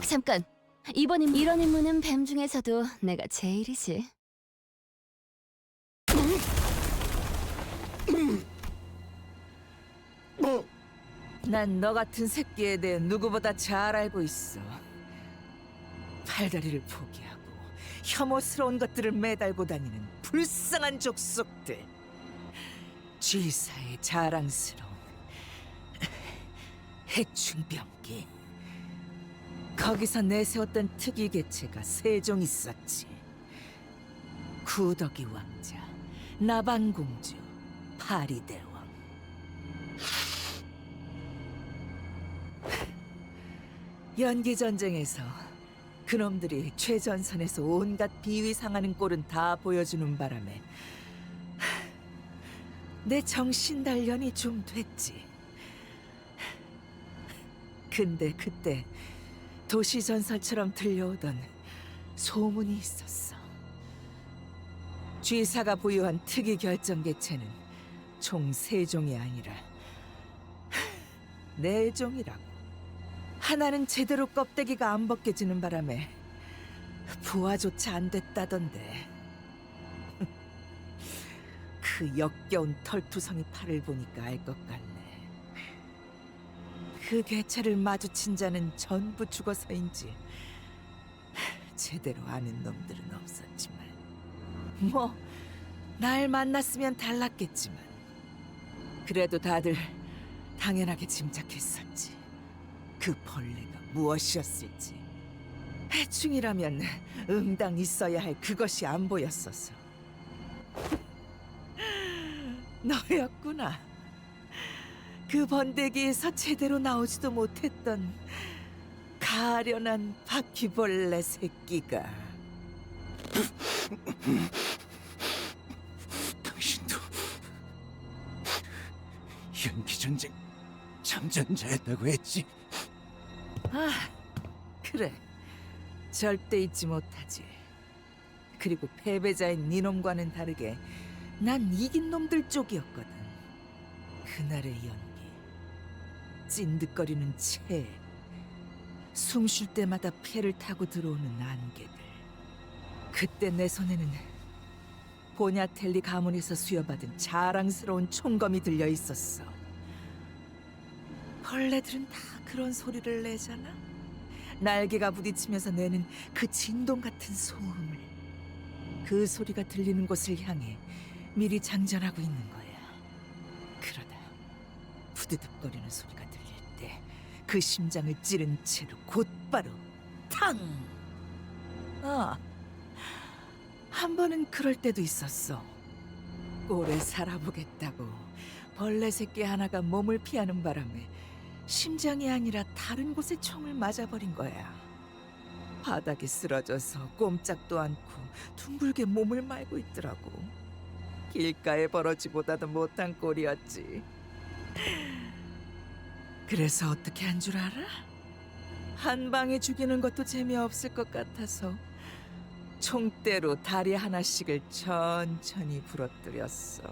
잠깐. 이런 임무는 뱀 중에서도 내가 제일이지. 난 너 같은 새끼에 대해 누구보다 잘 알고 있어. 팔다리를 포기하고 혐오스러운 것들을 매달고 다니는 불쌍한 족속들. G사의 자랑스러운 해충병기. 거기서 내세웠던 특이 개체가 세 종 있었지. 구더기 왕자, 나반공주, 파리대왕. 연기 전쟁에서 그놈들이 최전선에서 온갖 비위 상하는 꼴은 다 보여주는 바람에 내 정신 단련이 좀 됐지. 근데 그때 도시 전설처럼 들려오던 소문이 있었어. G사가 보유한 특이 결정 개체는 총 3종이 아니라 4종이라고. 하나는 제대로 껍데기가 안 벗겨지는 바람에 부화조차 안 됐다던데. 그 역겨운 털투성이 팔을 보니까 알 것 같네. 그 개체를 마주친 자는 전부 죽어서인지 제대로 아는 놈들은 없었지만, 뭐 날 만났으면 달랐겠지만 그래도 다들 당연하게 짐작했었지. 그 벌레가 무엇이었을지. 해충이라면 응당 있어야 할 그것이 안 보였었어. 너였구나. 그 번데기에서 제대로 나오지도 못했던 가련한 바퀴벌레 새끼가. 당신도 연기전쟁 참전자였다고 했지? 아, 그래. 절대 잊지 못하지. 그리고 패배자인 니놈과는 다르게 난 이긴 놈들 쪽이었거든. 그날의 연기, 찐득거리는 체, 숨 쉴 때마다 폐를 타고 들어오는 안개들. 그때 내 손에는 보냐텔리 가문에서 수여받은 자랑스러운 총검이 들려 있었어. 벌레들은 다 그런 소리를 내잖아. 날개가 부딪히면서 내는 그 진동 같은 소음을. 그 소리가 들리는 곳을 향해 미리 장전하고 있는 거야. 그러다 부드득거리는 소리가 들릴 때 그 심장을 찌른 채로 곧바로 탕! 한 번은 그럴 때도 있었어. 오래 살아보겠다고 벌레 새끼 하나가 몸을 피하는 바람에 심장이 아니라 다른 곳에 총을 맞아버린 거야. 바닥에 쓰러져서 꼼짝도 않고 둥글게 몸을 말고 있더라고. 길가에 버러지보다도 못한 꼴이었지. 그래서 어떻게 한 줄 알아? 한 방에 죽이는 것도 재미없을 것 같아서 총대로 다리 하나씩을 천천히 부러뜨렸어.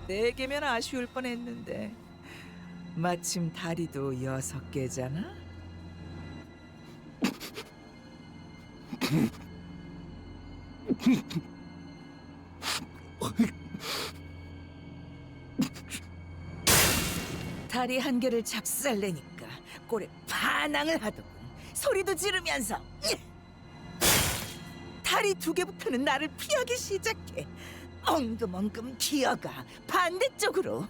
4개면 아쉬울 뻔했는데 마침 다리도 6개잖아? 다리 한 개를 작살내니까 꼴에 반항을 하더군. 소리도 지르면서 다리 2개부터는 나를 피하기 시작해. 엉금엉금 기어가 반대쪽으로.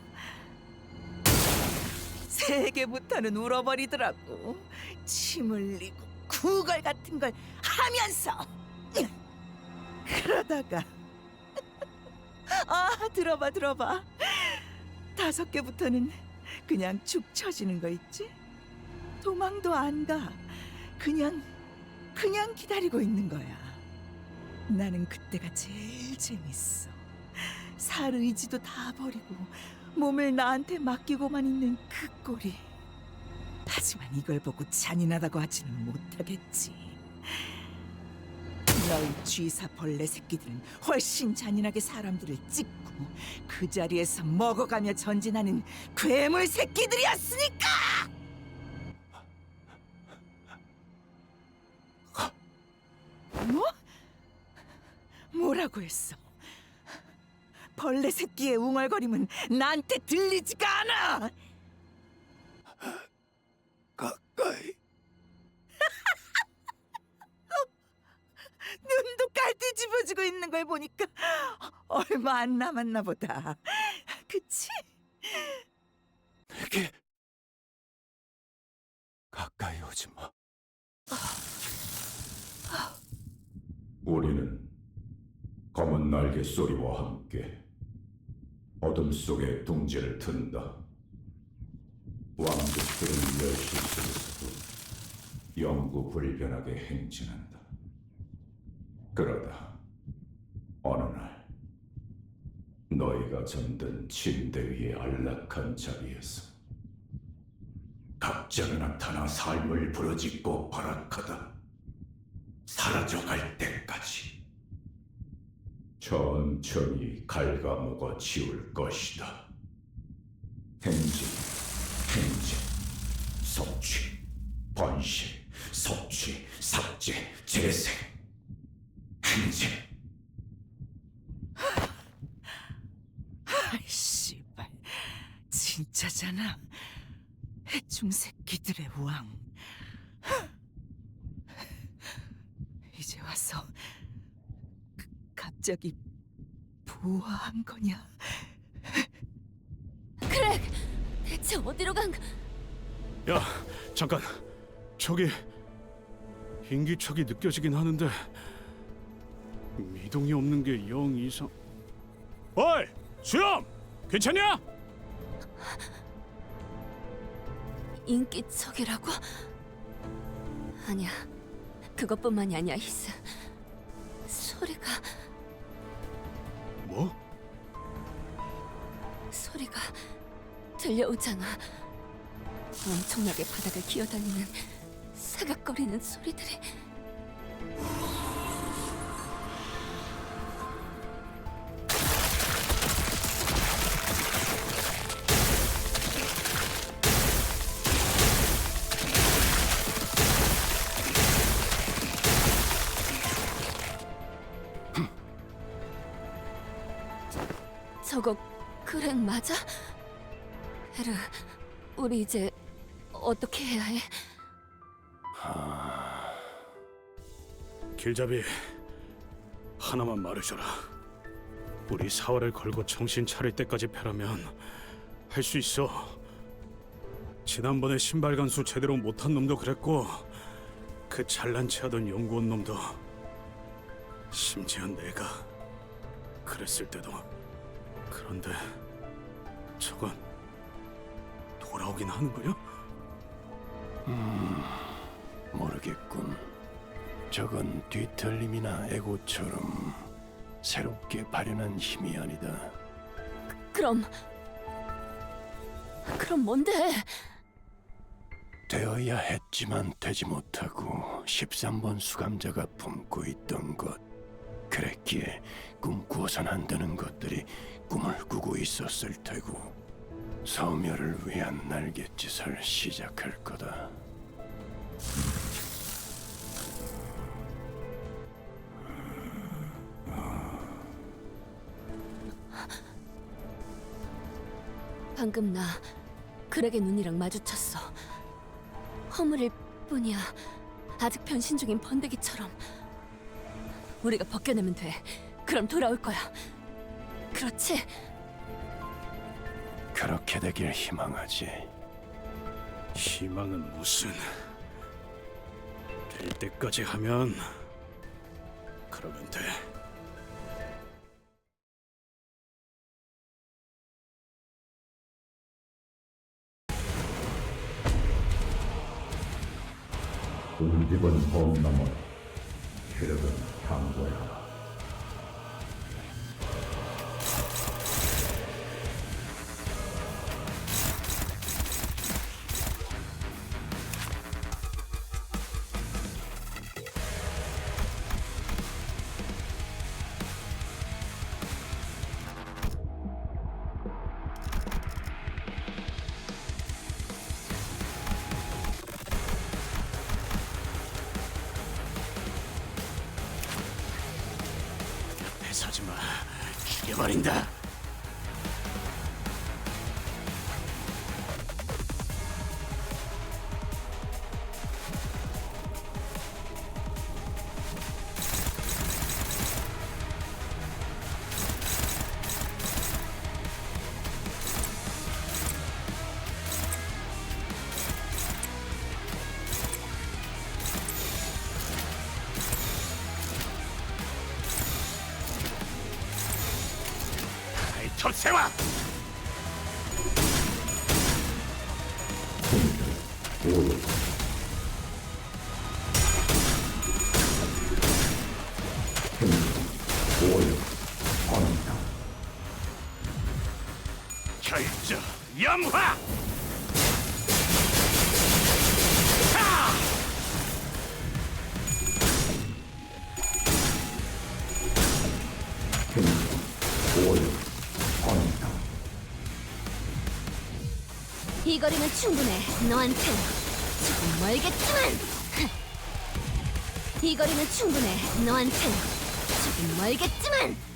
3개부터는 울어버리더라고. 침 흘리고 구걸 같은 걸 하면서. 그러다가 들어봐. 5개부터는 그냥 축 처지는 거 있지? 도망도 안 가. 그냥 기다리고 있는 거야. 나는 그때가 제일 재밌어. 살 의지도 다 버리고 몸을 나한테 맡기고만 있는 그 꼴이. 하지만 이걸 보고 잔인하다고 하지는 못하겠지. 너희 쥐사 벌레 새끼들은 훨씬 잔인하게 사람들을 찢고 그 자리에서 먹어가며 전진하는 괴물 새끼들이었으니까! 뭐? 뭐라고 했어? 벌레 새끼의 웅얼거림은 나한테 들리지가 않아. 가까이. 눈도 깔띠 집어주고 있는 걸 보니까 얼마 안 남았나 보다. 그치? 내게 가까이 오지 마. 우리는 검은 날개 소리와 함께 어둠 속에 둥지를 튼다. 왕족들은 멸시 속에서도 영구불변하게 행진한다. 그러다 어느 날 너희가 잠든 침대 위의 안락한 자리에서 갑자기 나타나 삶을 부러짓고 발악하다 사라져갈 때까지 천천히 갉아먹어 지울 것이다. 행진, 행진, 섭취, 번식, 섭취, 삭제, 재생, 행진. 아이 씨발, 진짜잖아. 해충 새끼들의 왕. 이제 와서 갑자기 부화한 거냐? 그래, 대체 어디로 간? 야, 잠깐. 저기 인기척이 느껴지긴 하는데 미동이 없는 게 영 이상. 어이, 수염! 괜찮냐? 인기척이라고? 아니야, 그것뿐만이 아니야, 히스. 소리가 뭐? 들려오잖아. 엄청나게 바닥을 기어다니는 사각거리는 소리들이. 저거 그랭 맞아? 헤르, 우리 이제 어떻게 해야 해? 길잡이, 하나만 말해줘라. 우리 사활을 걸고 정신 차릴 때까지 패라면 할 수 있어. 지난번에 신발 간수 제대로 못한 놈도 그랬고, 그 잘난 체하던 연구원 놈도, 심지어 내가 그랬을 때도. 그런데 저건 돌아오긴 하는 거야? 모르겠군. 저건 뒤틀림이나 에고처럼 새롭게 발현한 힘이 아니다. 그럼 뭔데? 되어야 했지만 되지 못하고 13번 수감자가 품고 있던 것. 그랬기에 꿈꾸어선 안 되는 것들이 꿈을 꾸고 있었을 테고 소멸을 위한 날갯짓을 시작할 거다. 방금 나 그렉의 눈이랑 마주쳤어. 허물일 뿐이야. 아직 변신 중인 번데기처럼. 우리가 벗겨내면 돼. 그럼 돌아올 거야. 그렇지? 그렇게 되길 희망하지. 희망은 무슨. 될 때까지 하면 그러면 돼. 울집은 범나무라, 쾌력은 강고야. 하지 마. 죽여버린다. 톱세와 결정 염화. 이 거리면 충분해. 너한텐 조금 멀겠지만. 이 거리면 충분해. 너한텐 조금 멀겠지만.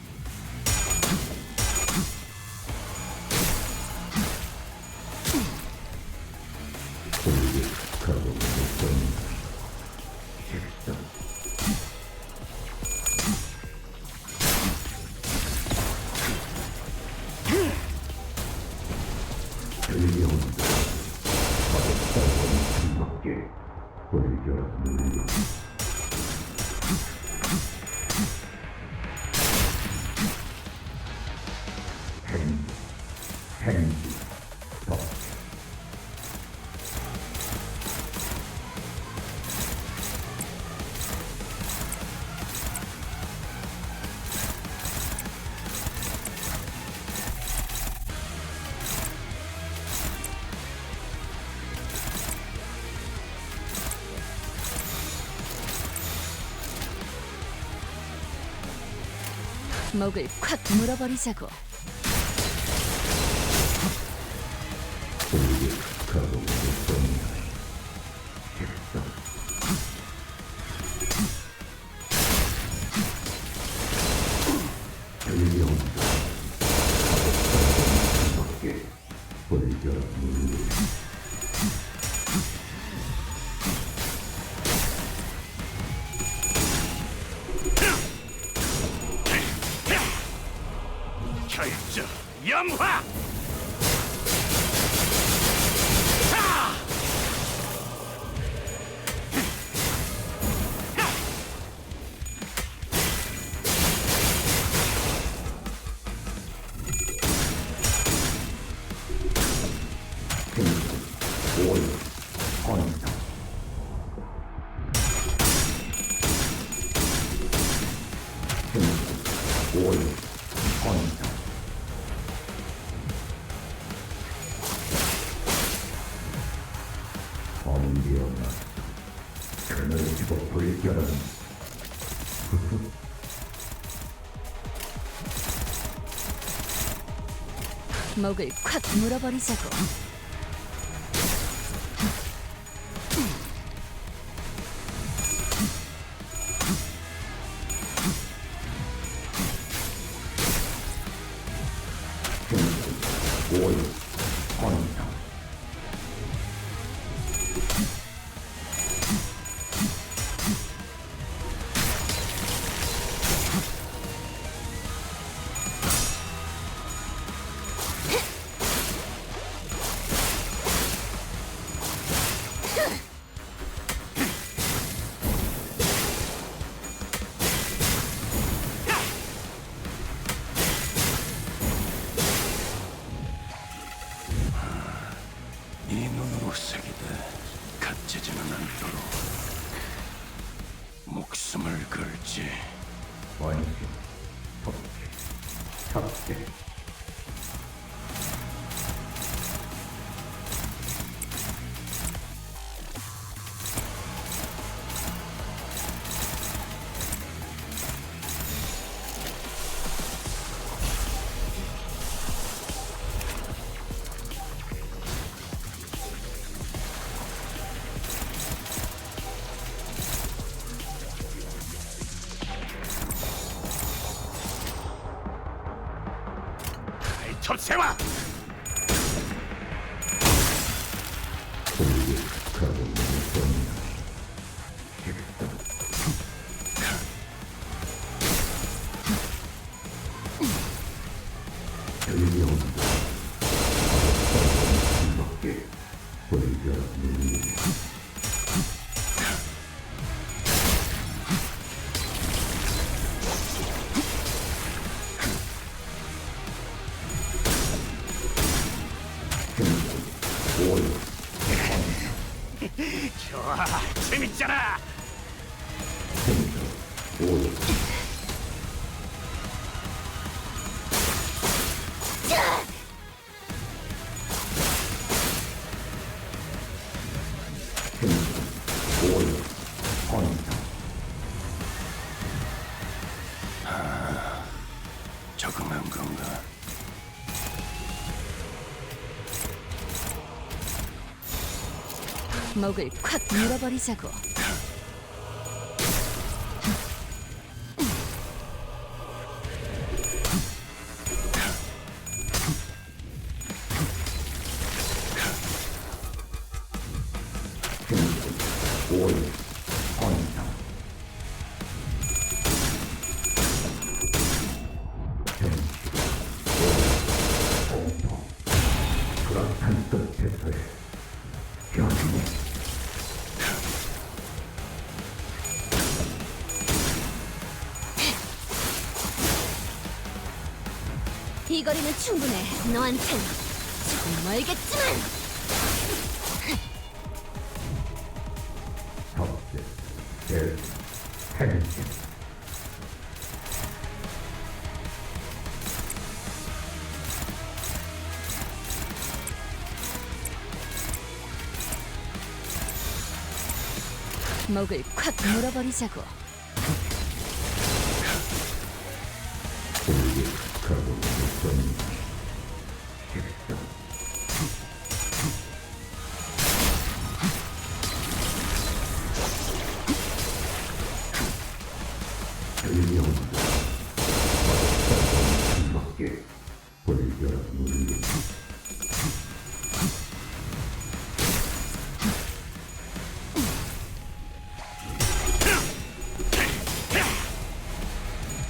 목을 콱 물어버리자고. 결정 염화. 목을 콱 물어버리자고. 이 눈으로 새기되 갇히지는 않도록 목숨을 걸지. 원심, 법칙, 탑재. 톱세와! 좋아, 재밌잖아. 적응한 건가? 목을 콱 물어버리자고. 이 거리는 충분해. 너한텐 조금 멀겠지만. 목을 콱 물어버리자고.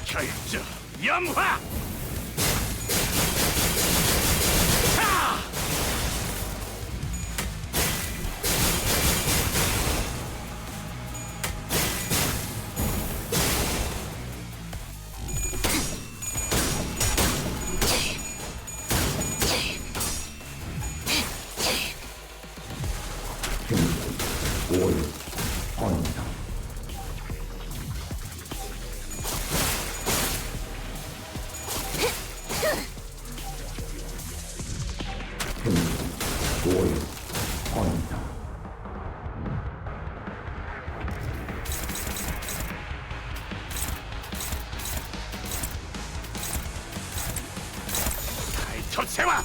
결정 염화! 톱세와!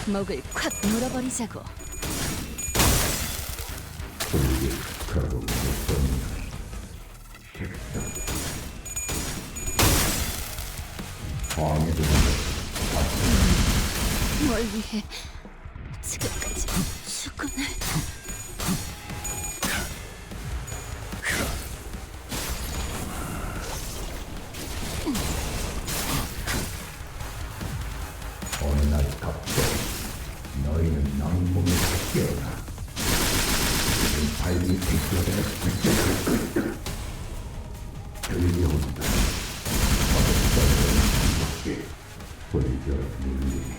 목을 콱 물어버리자고. 뭘 위해 지금까지 죽군을. 들려온다. 불결 눈이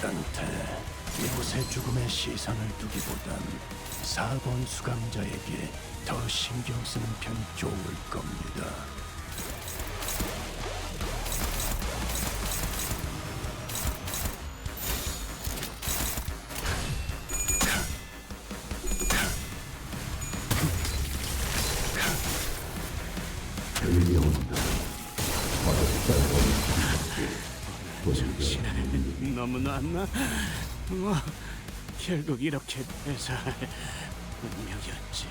딴테 이곳에 죽음의 시선을 두기보단 4번 수감자에게 더 신경 쓰는 편이 좋을 겁니다. 들려온다. 너무나 나 결국 이렇게 배사할 운명이었지.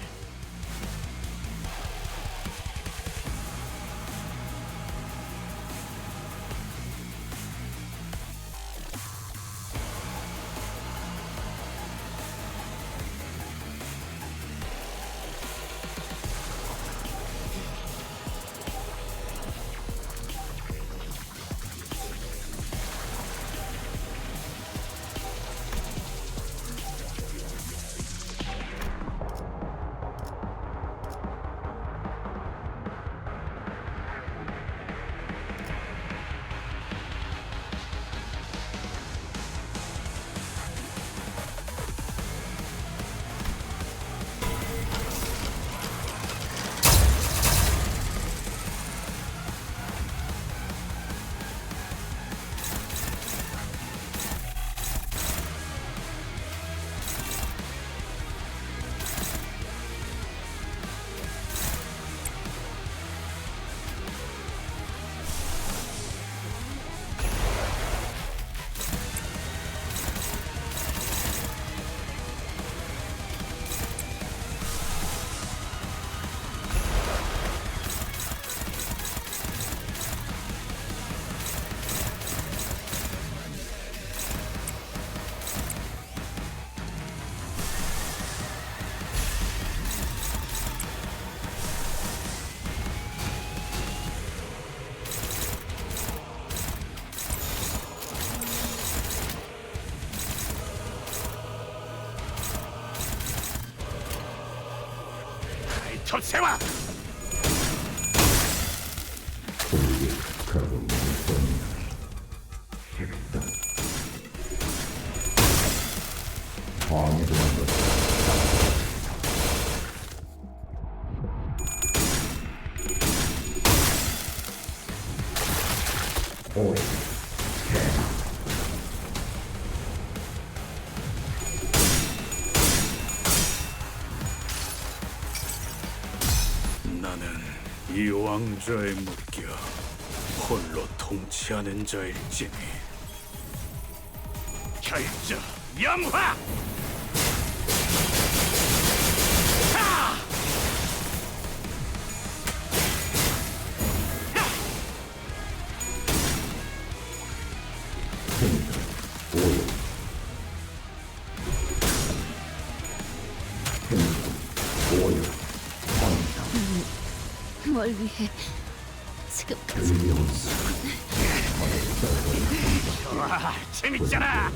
첫세와 나는 이 왕좌에 묶여 홀로 통치하는 자일지니 결정 영화! 뭘 위해 지금까지 와, 재밌잖아.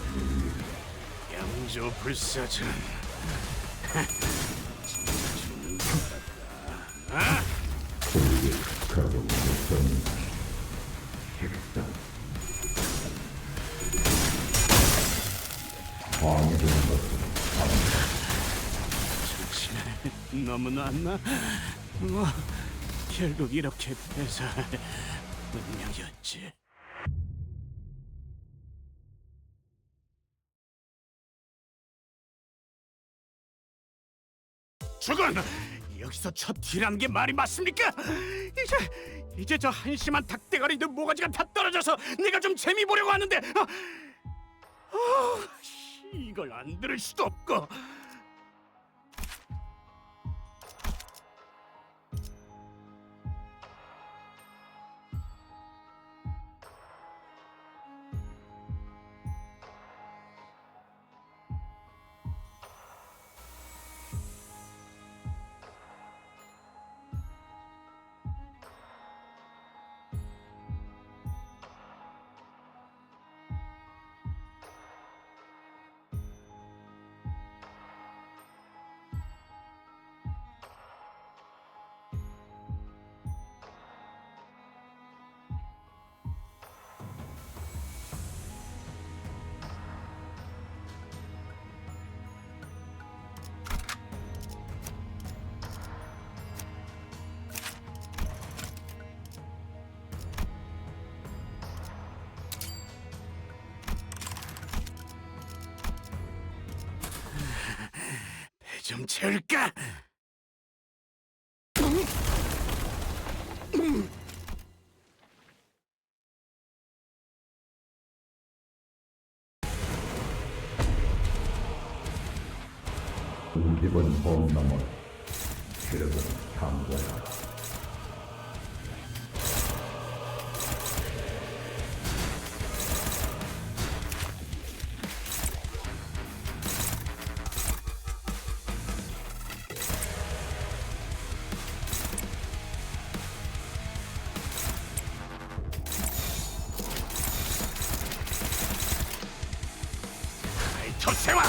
양조 불사전. 진짜 죽는 것 같다. 너무나 안 나? 뭐 결국 이렇게 배사할 운명이었지. 죽은 여기서 첫 딜하는 게 말이 맞습니까? 이제 저 한심한 닭대가리들 모가지가 다 떨어져서 내가 좀 재미 보려고 하는데 이걸 안 들을 수도 없고. 좀 채울까? 우집은 홈넘을 기름은 참고하라. 토세와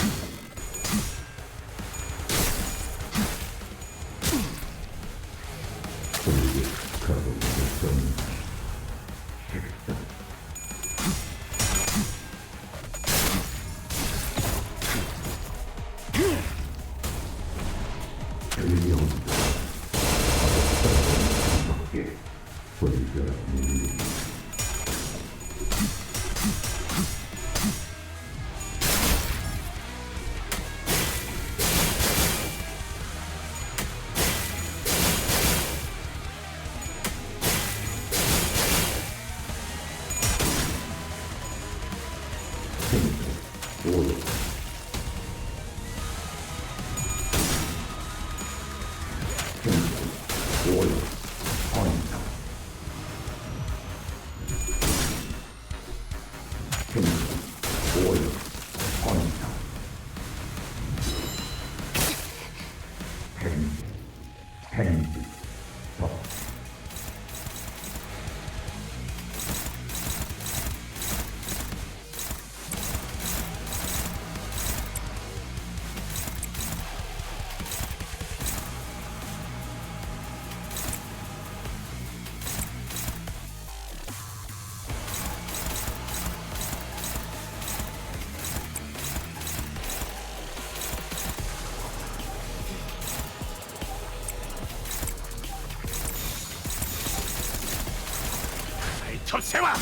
토세와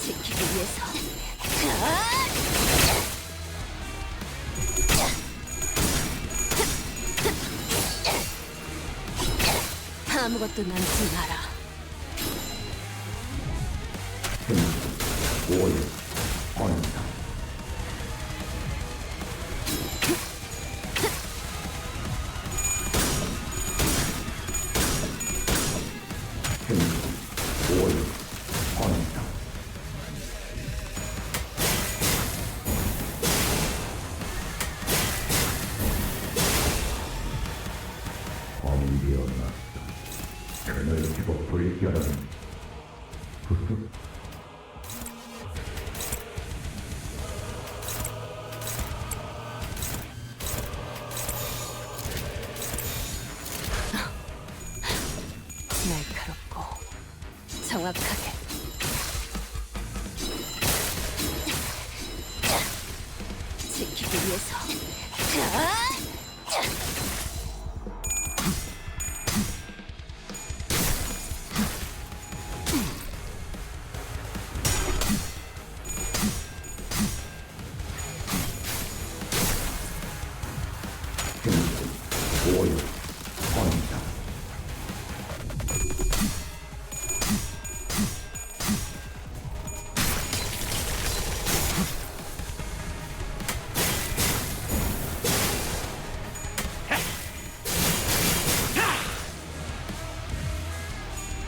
지키기 위해서. 아무것도 남지 마라. 그늘 지고 불결한 날카롭고 정확하게. 지키기 위해서.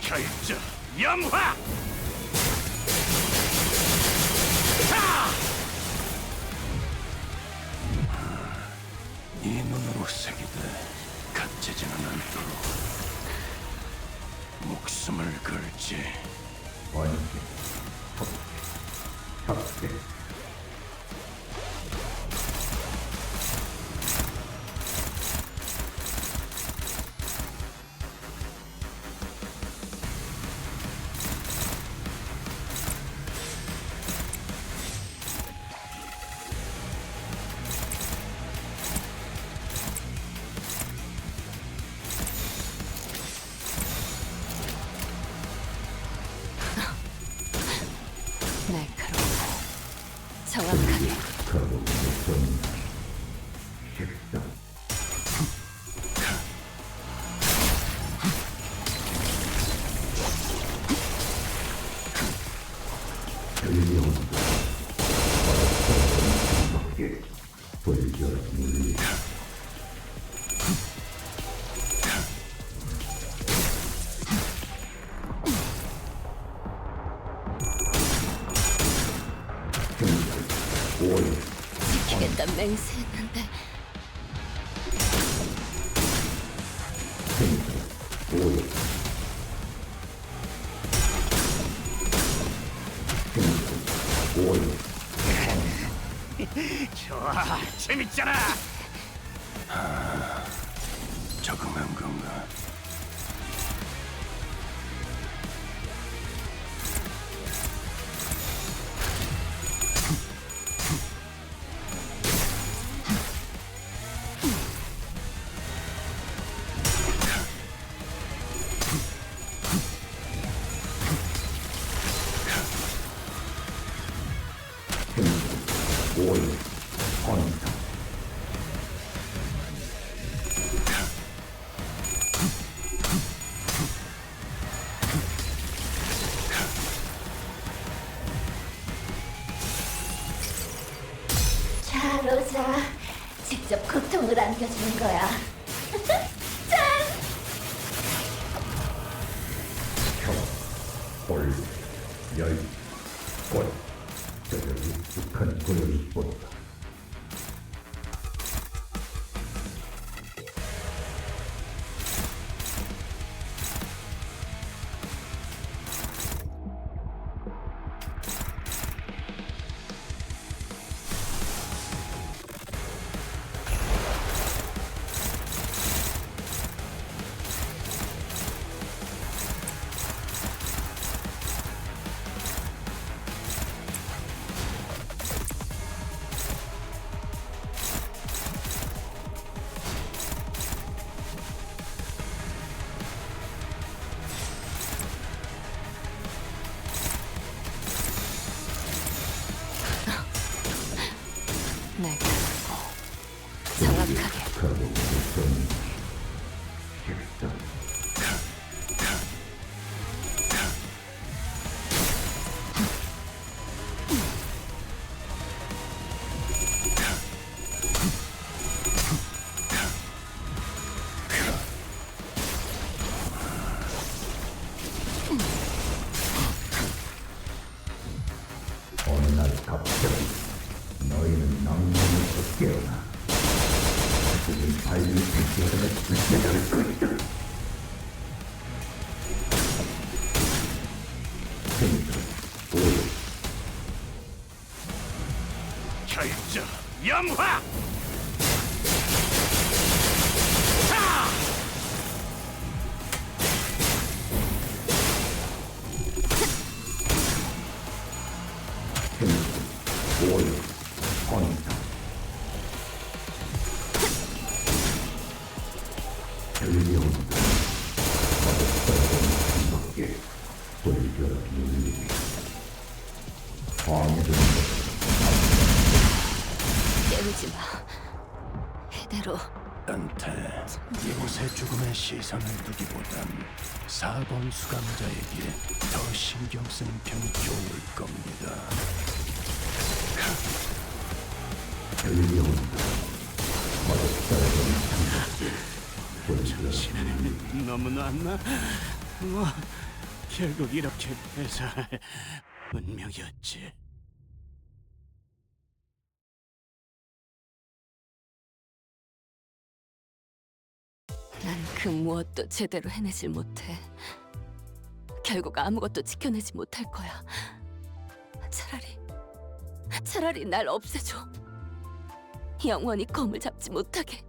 결정 염화 이 눈으로 새기되 갇히지는 않도록 목숨을 걸지. 번개, 혁대, 정확하게. 지키겠다 맹세했는데. 좋아, 재밌잖아. 적응한 건가? 자, 로자. 직접 고통을 안겨주는 거야. 볼, 열, 꽃, 저들이 북한 고요히 본다. 내가 정확하게. 어느 날 갑자기 너희는 낭만에서 깨어나 그들이 발밑에 뛰어들어 불태될 것이다. 결정, 영화. 깨우지 마. 이대로. 한테 이곳의 죽음의 시선을 두기보단 4번 수감자에게 더 신경 쓰는 편이 좋을 겁니다. 너무 놨나? 뭐 결국 이렇게 해서 운명이었지. 난 그 무엇도 제대로 해내질 못해. 결국 아무것도 지켜내지 못할 거야. 차라리 날 없애줘. 영원히 검을 잡지 못하게.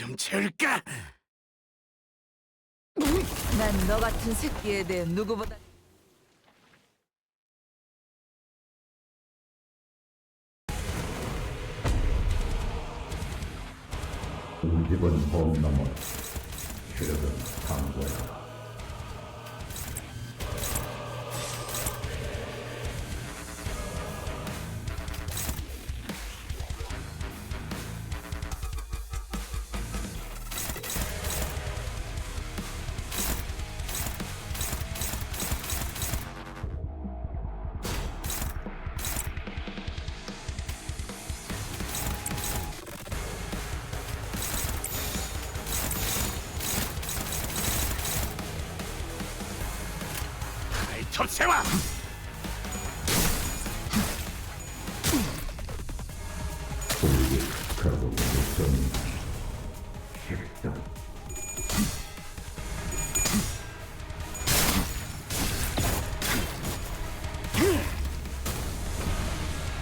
좀 채울까? 난 너 같은 새끼에 대해 누구보다 우집은 봄 넘어 시력은 강고야. 접세와! 결국 무슨 식당.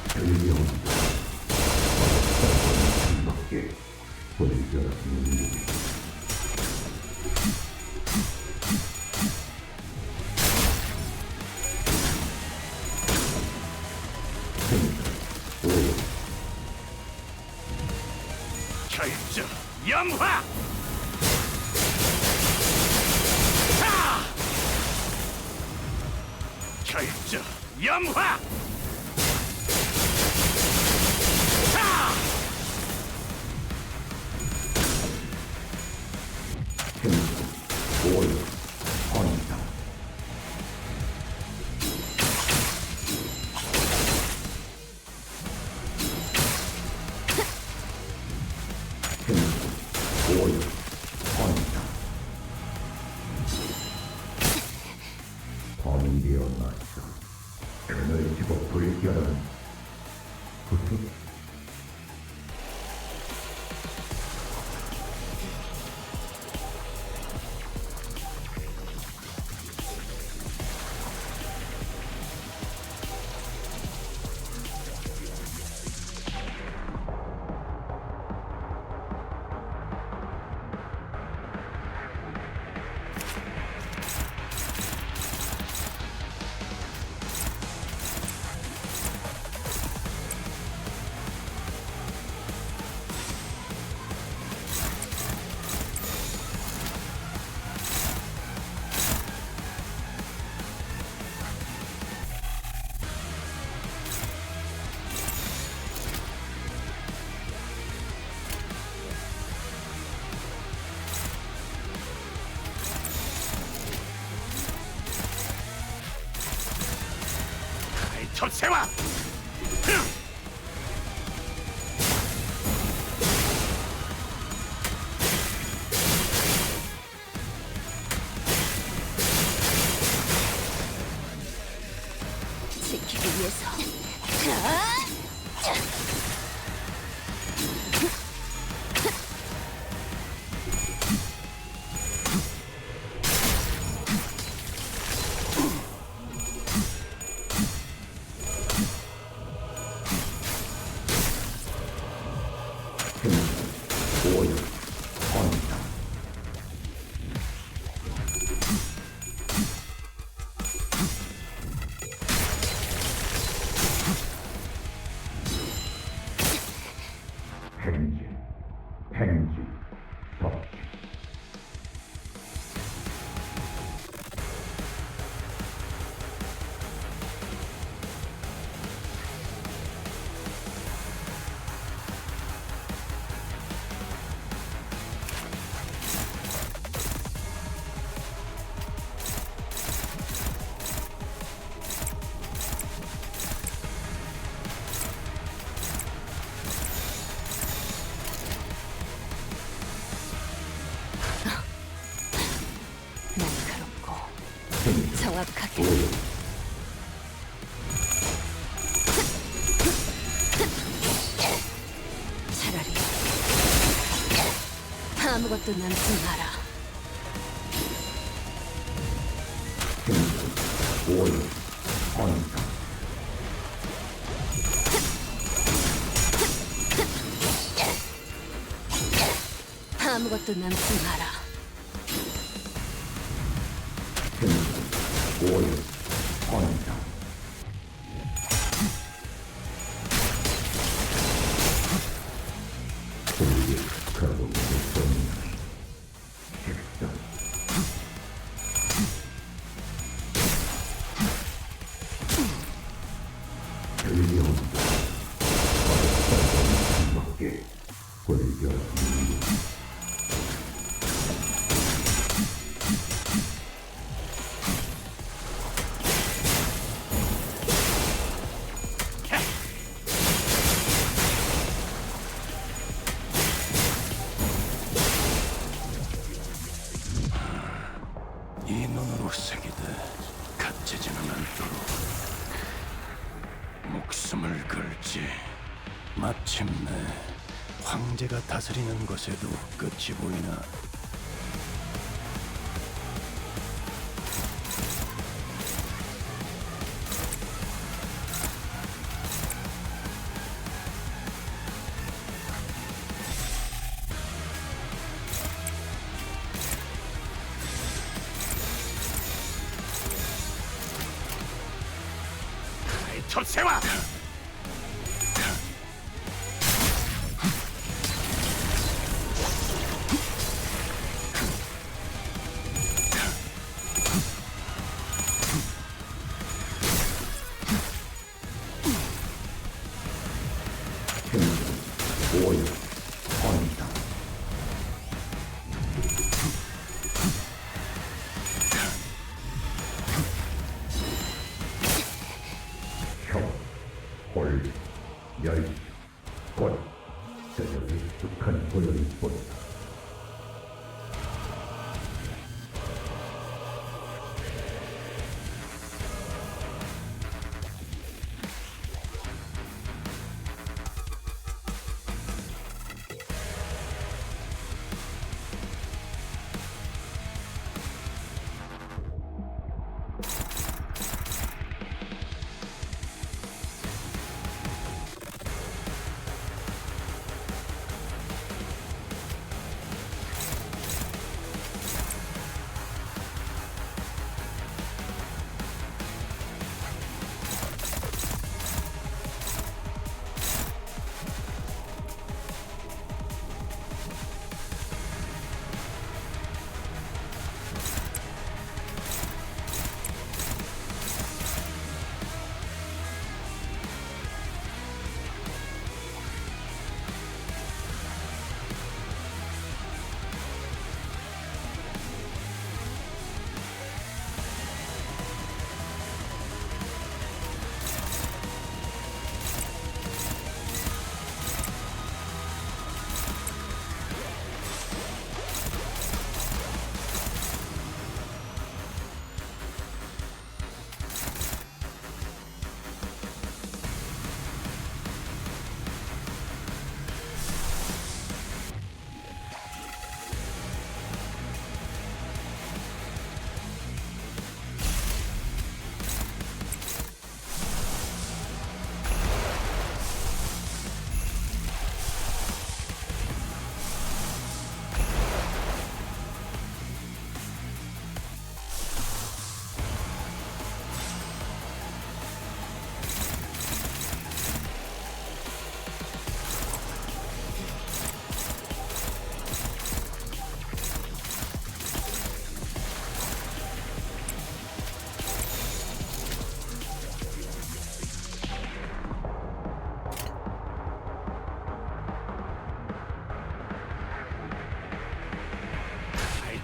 들려온다. 밖에 불결한 눈이. 결정 영화! 결정 영화! 올 헌다. 올 헌다. 범이 되어났어. 에너지고 불결한 접세와! 지키기 위해서. 올 헌다. 행진, 덕지. 날카롭고 정확하게. 차라리 아무것도 남지 마라. 올 헌다. 아무것도 남지 마라. 이 눈으로 새기되 갇히지는 않도록 목숨을 걸지. 마침내 황제가 다스리는 것에도 끝이 보이나. 첫세와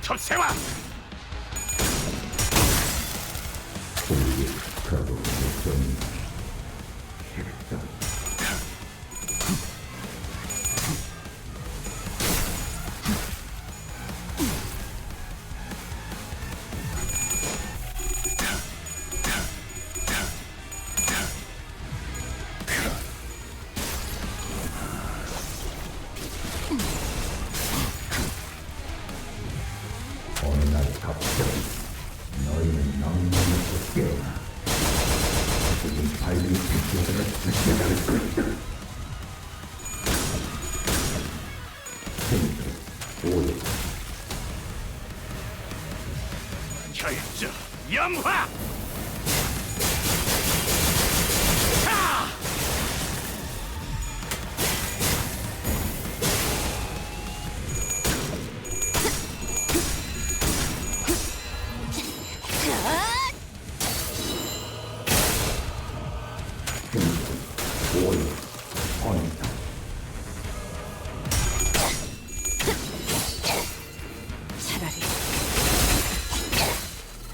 첫세와 결정 염화. 차라리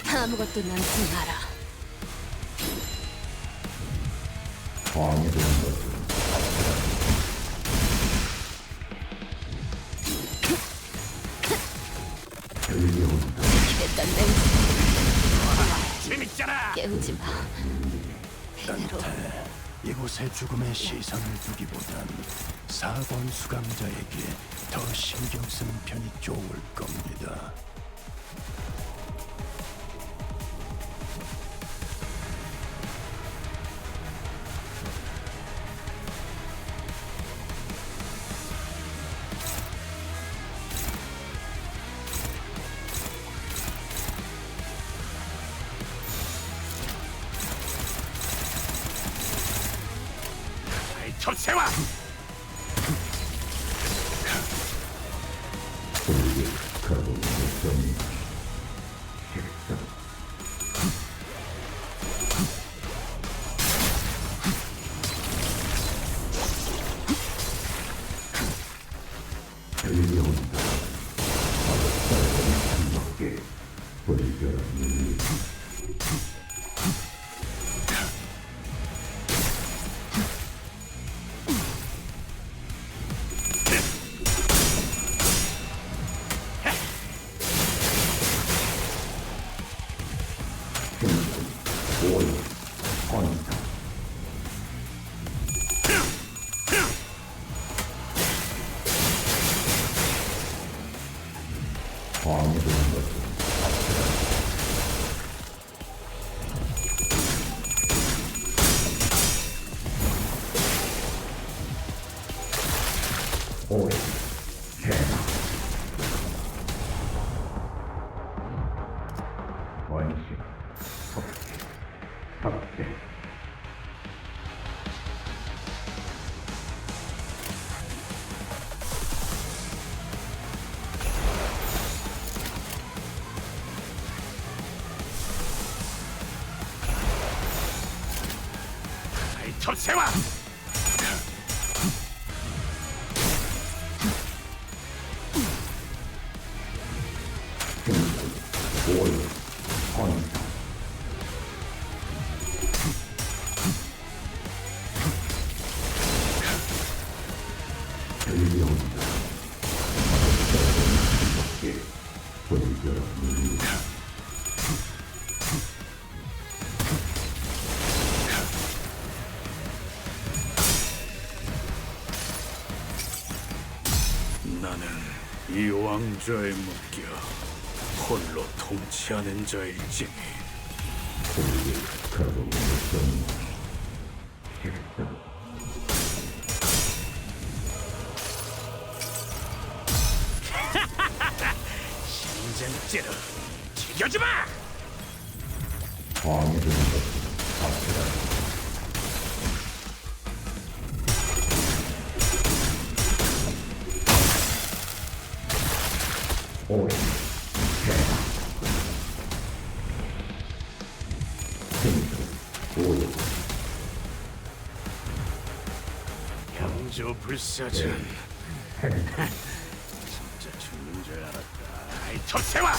아무것도 남지 마라. 일단 재밌잖아. 깨우지 마. 이대로 이곳에 죽음의 시선을 두기보단 4번 수감자에게 더 신경 쓰는 편이 좋을 겁니다. 첩세와 첩세와 나는 이 왕좌에 묶여 홀로 통치하는 자일지니 심장째로 튀겨주마! 경조 불사전 진짜 죽는 줄 알았다. 아이 첩세와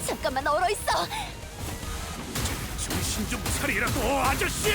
잠깐만 얼어 있어. 정신 좀 차리라고 아저씨!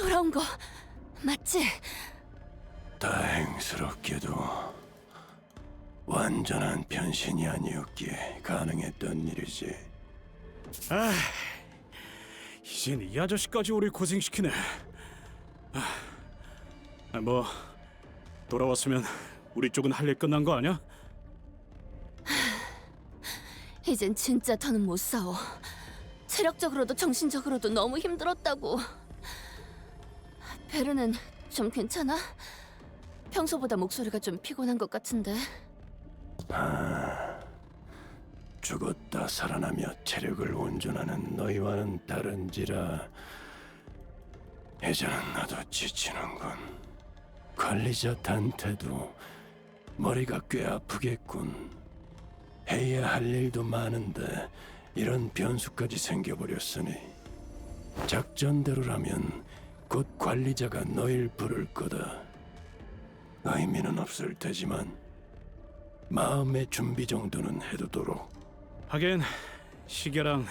돌아온 거 맞지? 다행스럽게도 완전한 변신이 아니었기에 가능했던 일이지. 이젠 이 아저씨까지 우리 고생시키네. 뭐 돌아왔으면 우리 쪽은 할 일 끝난 거 아니야? 이젠 진짜 더는 못 싸워. 체력적으로도 정신적으로도 너무 힘들었다고. 베르는 좀 괜찮아? 평소보다 목소리가 좀 피곤한 것 같은데. 죽었다 살아나며 체력을 온전하는 너희와는 다른지라 이제는 나도 지치는군. 관리자 단테도 머리가 꽤 아프겠군. 해야 할 일도 많은데 이런 변수까지 생겨버렸으니 작전대로라면 곧 관리자가 너희를 부를 거다. 의미는 없을 테지만 마음의 준비 정도는 해두도록. 하긴 시계랑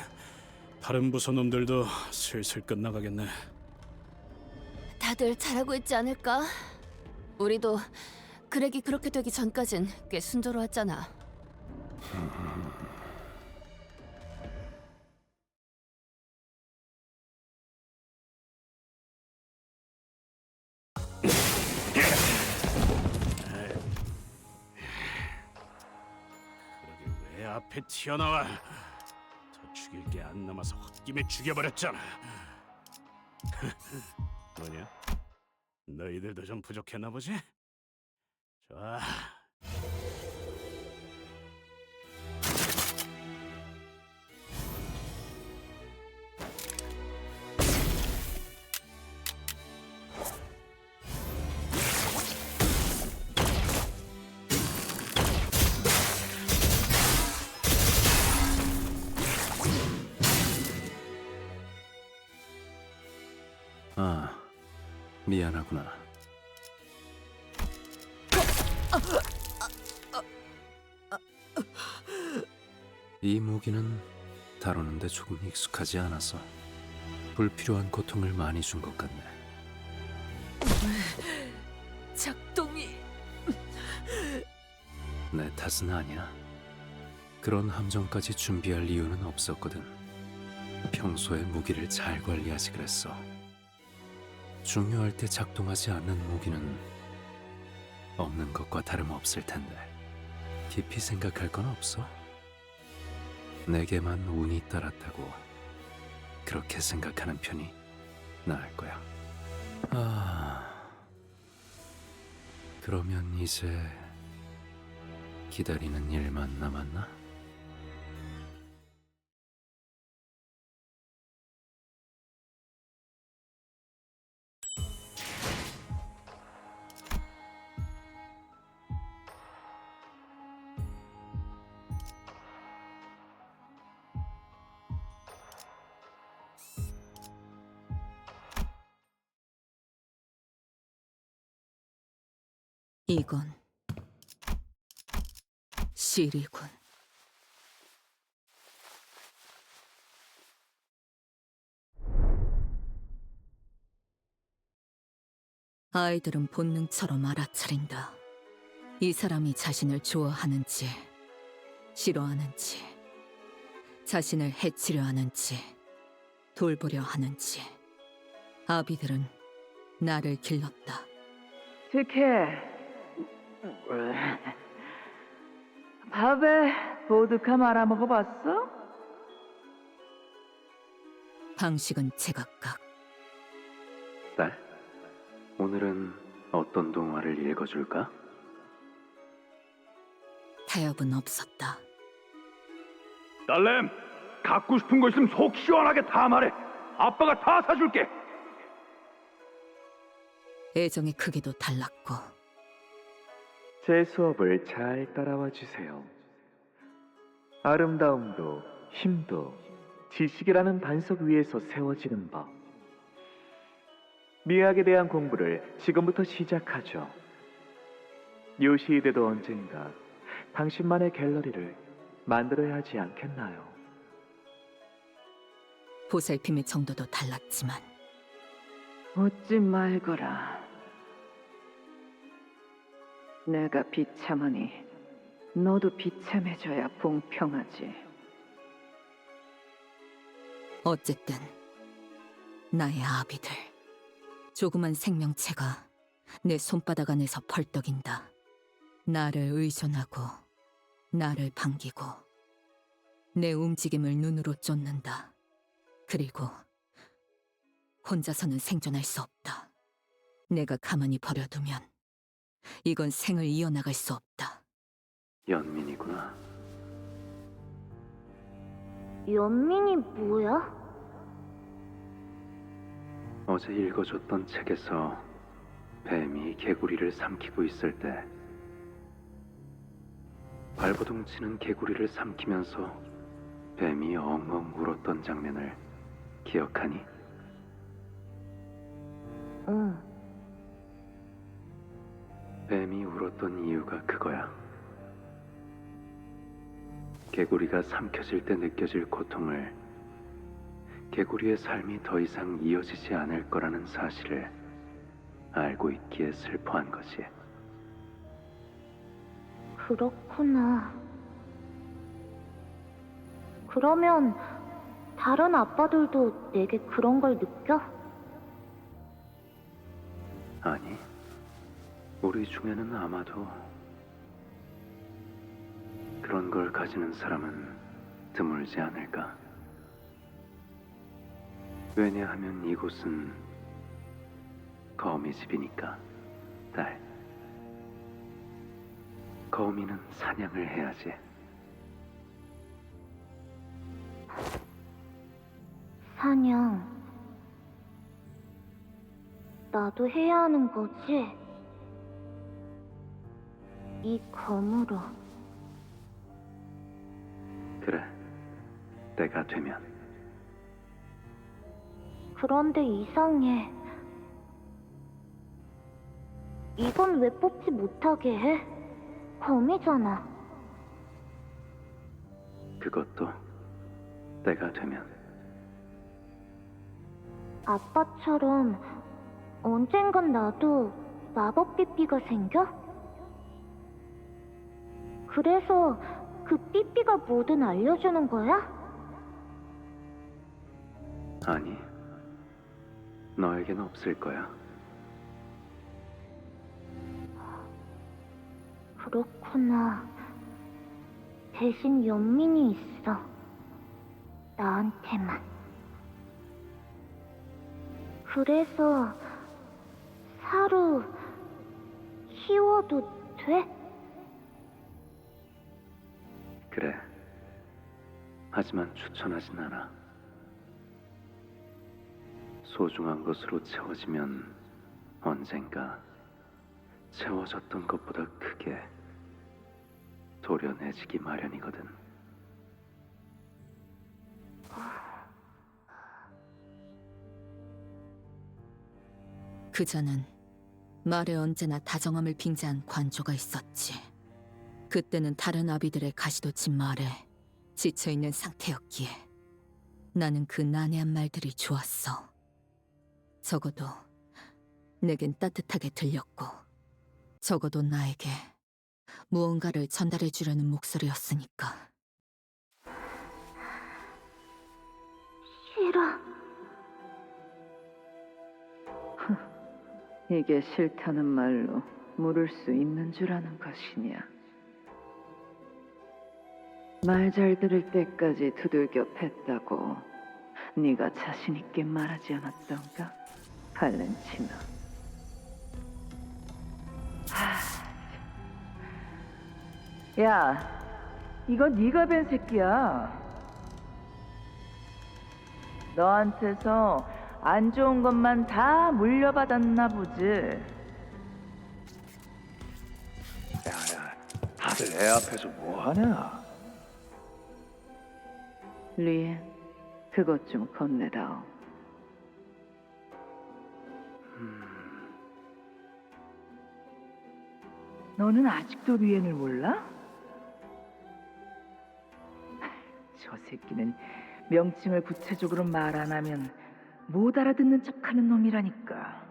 다른 부서 놈들도 슬슬 끝나가겠네. 다들 잘하고 있지 않을까? 우리도 그렉이 그렇게 되기 전까진 꽤 순조로웠잖아. 그러게 왜 앞에 튀어나와? 더 죽일 게 안 남아서 홧김에 죽여버렸잖아. 뭐냐? 너희들도 좀 부족했나 보지? 좋아. 아, 미안하구나. 이 무기는 다루는데 조금 익숙하지 않아서 불필요한 고통을 많이 준 것 같네. 작동이 내 탓은 아니야. 그런 함정까지 준비할 이유는 없었거든. 평소에 무기를 잘 관리하지 그랬어. 중요할 때 작동하지 않는 무기는 없는 것과 다름없을 텐데 깊이 생각할 건 없어? 내게만 운이 따랐다고 그렇게 생각하는 편이 나을 거야. 그러면 이제 기다리는 일만 남았나? 이건 실이군. 아이들은 본능처럼 알아차린다. 이 사람이 자신을 좋아하는지, 싫어하는지, 자신을 해치려 하는지, 돌보려 하는지. 아비들은 나를 길렀다. 특혜 밥에 보드카 말아 먹어봤어? 방식은 제각각. 딸, 오늘은 어떤 동화를 읽어줄까? 타협은 없었다. 딸램, 갖고 싶은 거 있으면 속 시원하게 다 말해. 아빠가 다 사줄게. 애정의 크기도 달랐고 제 수업을 잘 따라와 주세요. 아름다움도 힘도 지식이라는 반석 위에서 세워지는 법. 미학에 대한 공부를 지금부터 시작하죠. 요시히데도 언젠가 당신만의 갤러리를 만들어야 하지 않겠나요? 보살핌의 정도도 달랐지만 웃지 말거라. 내가 비참하니 너도 비참해져야 공평하지. 어쨌든 나의 아비들, 조그만 생명체가 내 손바닥 안에서 펄떡인다. 나를 의존하고 나를 반기고 내 움직임을 눈으로 쫓는다. 그리고 혼자서는 생존할 수 없다. 내가 가만히 버려두면 이건 생을 이어나갈 수 없다. 연민이구나. 연민이 뭐야? 어제 읽어줬던 책에서 뱀이 개구리를 삼키고 있을 때 발버둥 치는 개구리를 삼키면서 뱀이 엉엉 울었던 장면을 기억하니? 응. 뱀이 울었던 이유가 그거야. 개구리가 삼켜질 때 느껴질 고통을, 개구리의 삶이 더 이상 이어지지 않을 거라는 사실을 알고 있기에 슬퍼한 거지. 그렇구나. 그러면 다른 아빠들도 내게 그런 걸 느껴? 아니, 우리 중에는 아마도 그런 걸 가지는 사람은 드물지 않을까. 왜냐하면 이곳은 거미 집이니까, 딸. 거미는 사냥을 해야지. 사냥. 나도 해야 하는 거지? 이 검으로. 그래, 때가 되면. 그런데 이상해. 이건 왜 뽑지 못하게 해? 검이잖아. 그것도 때가 되면. 아빠처럼 언젠간 나도 마법 삐삐가 생겨? 그래서 그 삐삐가 뭐든 알려주는 거야? 아니, 너에겐 없을 거야. 그렇구나. 대신 연민이 있어. 나한테만. 그래서 사루 키워도 돼? 그래. 하지만 추천하진 않아. 소중한 것으로 채워지면 언젠가 채워졌던 것보다 크게 도려내지기 마련이거든. 그자는 말에 언제나 다정함을 빙자한 관조가 있었지. 그때는 다른 아비들의 가시돋친 말에 지쳐있는 상태였기에 나는 그 난해한 말들이 좋았어. 적어도 내겐 따뜻하게 들렸고, 적어도 나에게 무언가를 전달해주려는 목소리였으니까. 싫어. 이게 싫다는 말로 물을 수 있는 줄 아는 것이냐? 말 잘 들을 때까지 두들겨 팼다고 네가 자신 있게 말하지 않았던가? 발렌티나. 야, 이거 네가 뵌 새끼야. 너한테서 안 좋은 것만 다 물려받았나 보지. 야야, 다들 애 앞에서 뭐 하냐? 리엔, 그것 좀 건네다오. 너는 아직도 리엔을 몰라? 저 새끼는 명칭을 구체적으로 말 안 하면 못 알아듣는 척하는 놈이라니까.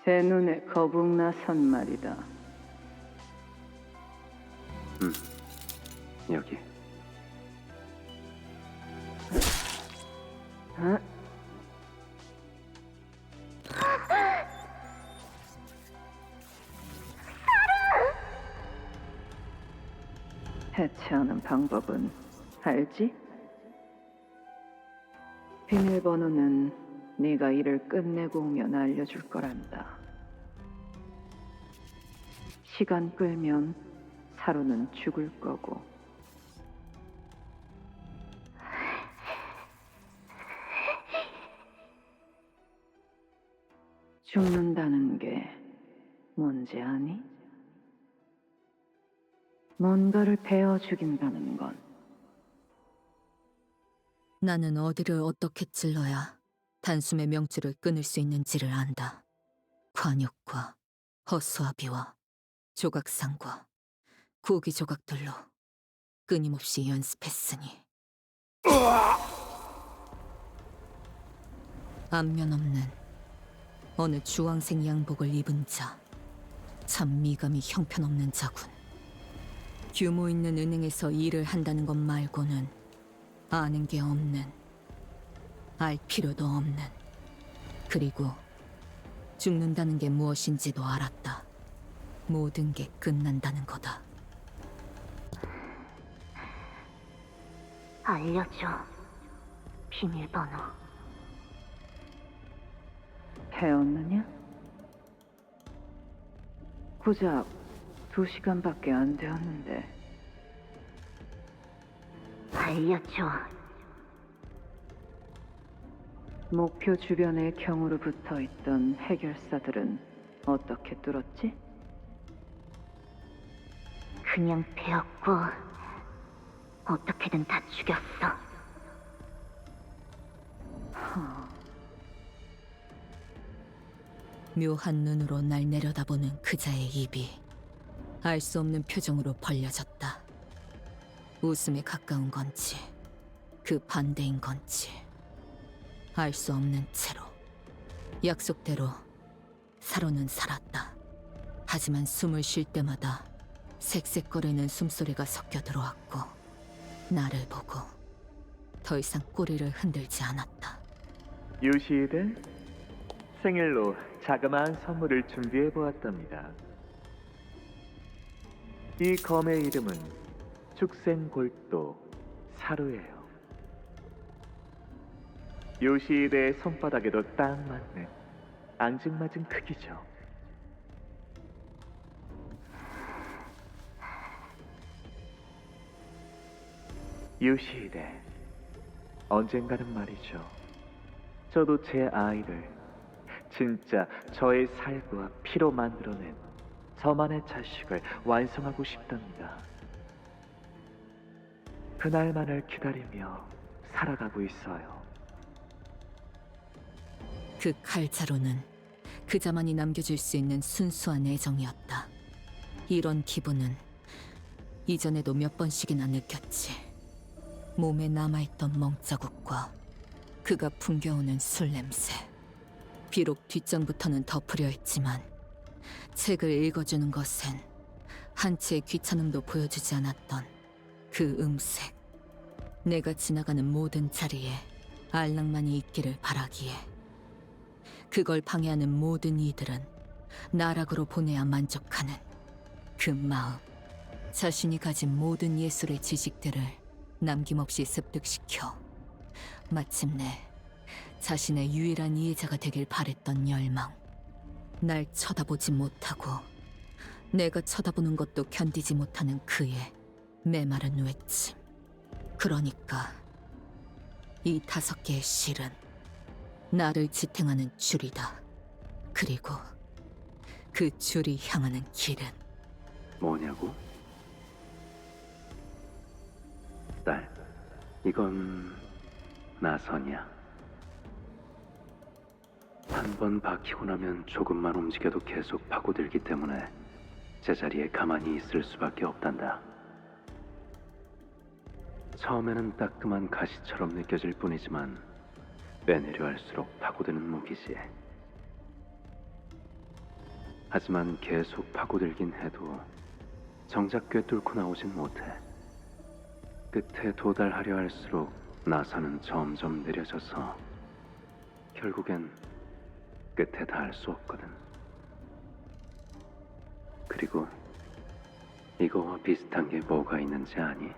제 눈에 거북나선 말이다. 여기. 해체하는 방법은 알지? 비밀번호는 네가 일을 끝내고 오면 알려줄 거란다. 시간 끌면 사로는 죽을 거고. 죽는다는 게 뭔지 아니? 뭔가를 베어 죽인다는 건. 나는 어디를 어떻게 찔러야 단숨에 명줄을 끊을 수 있는지를 안다. 관역과 허수아비와 조각상과 고기 조각들로 끊임없이 연습했으니. 안면 없는 어느 주황색 양복을 입은 자, 참 미감이 형편없는 자군. 규모 있는 은행에서 일을 한다는 것 말고는 아는 게 없는, 알 필요도 없는, 그리고 죽는다는 게 무엇인지도 알았다. 모든 게 끝난다는 거다. 알려줘. 비밀번호. 배웠느냐? 고작 2시간밖에 안 되었는데. 알려줘. 목표 주변에 경으로 붙어 있던 해결사들은 어떻게 뚫었지? 그냥 배웠고 어떻게든 다 죽였어. 묘한 눈으로 날 내려다보는 그자의 입이 알 수 없는 표정으로 벌려졌다. 웃음에 가까운 건지 그 반대인 건지 알 수 없는 채로 약속대로 사로는 살았다. 하지만 숨을 쉴 때마다 색색거리는 숨소리가 섞여 들어왔고 나를 보고 더 이상 꼬리를 흔들지 않았다. 요시히데, 생일로 자그마한 선물을 준비해 보았답니다. 이 검의 이름은 축생골도 사루예요. 요시히데의 손바닥에도 딱 맞는 앙증맞은 크기죠. 요시히데, 언젠가는 말이죠. 저도 제 아이를 진짜 저의 살과 피로 만들어낸 저만의 자식을 완성하고 싶답니다. 그날만을 기다리며 살아가고 있어요. 그 칼자루는 그자만이 남겨줄 수 있는 순수한 애정이었다. 이런 기분은 이전에도 몇 번씩이나 느꼈지. 몸에 남아있던 멍자국과 그가 풍겨오는 술 냄새. 비록 뒷장부터는 덮으려 했지만 책을 읽어주는 것엔 한치의 귀찮음도 보여주지 않았던 그 음색. 내가 지나가는 모든 자리에 알랑만이 있기를 바라기에 그걸 방해하는 모든 이들은 나락으로 보내야 만족하는 그 마음. 자신이 가진 모든 예술의 지식들을 남김없이 습득시켜 마침내 자신의 유일한 이해자가 되길 바랬던 열망. 날 쳐다보지 못하고 내가 쳐다보는 것도 견디지 못하는 그의 메마른 외침. 그러니까 이 5개의 실은 나를 지탱하는 줄이다. 그리고 그 줄이 향하는 길은 뭐냐고? 딸, 이건 나선이야. 한 번 박히고 나면 조금만 움직여도 계속 파고들기 때문에 제자리에 가만히 있을 수밖에 없단다. 처음에는 따끔한 가시처럼 느껴질 뿐이지만 빼내려 할수록 파고드는 무기지. 하지만 계속 파고들긴 해도 정작 꿰뚫고 나오진 못해. 끝에 도달하려 할수록 나사는 점점 느려져서 결국엔 끝에 닿을 수 없거든. 그리고 이거와 비슷한 게 뭐가 있는지 아니?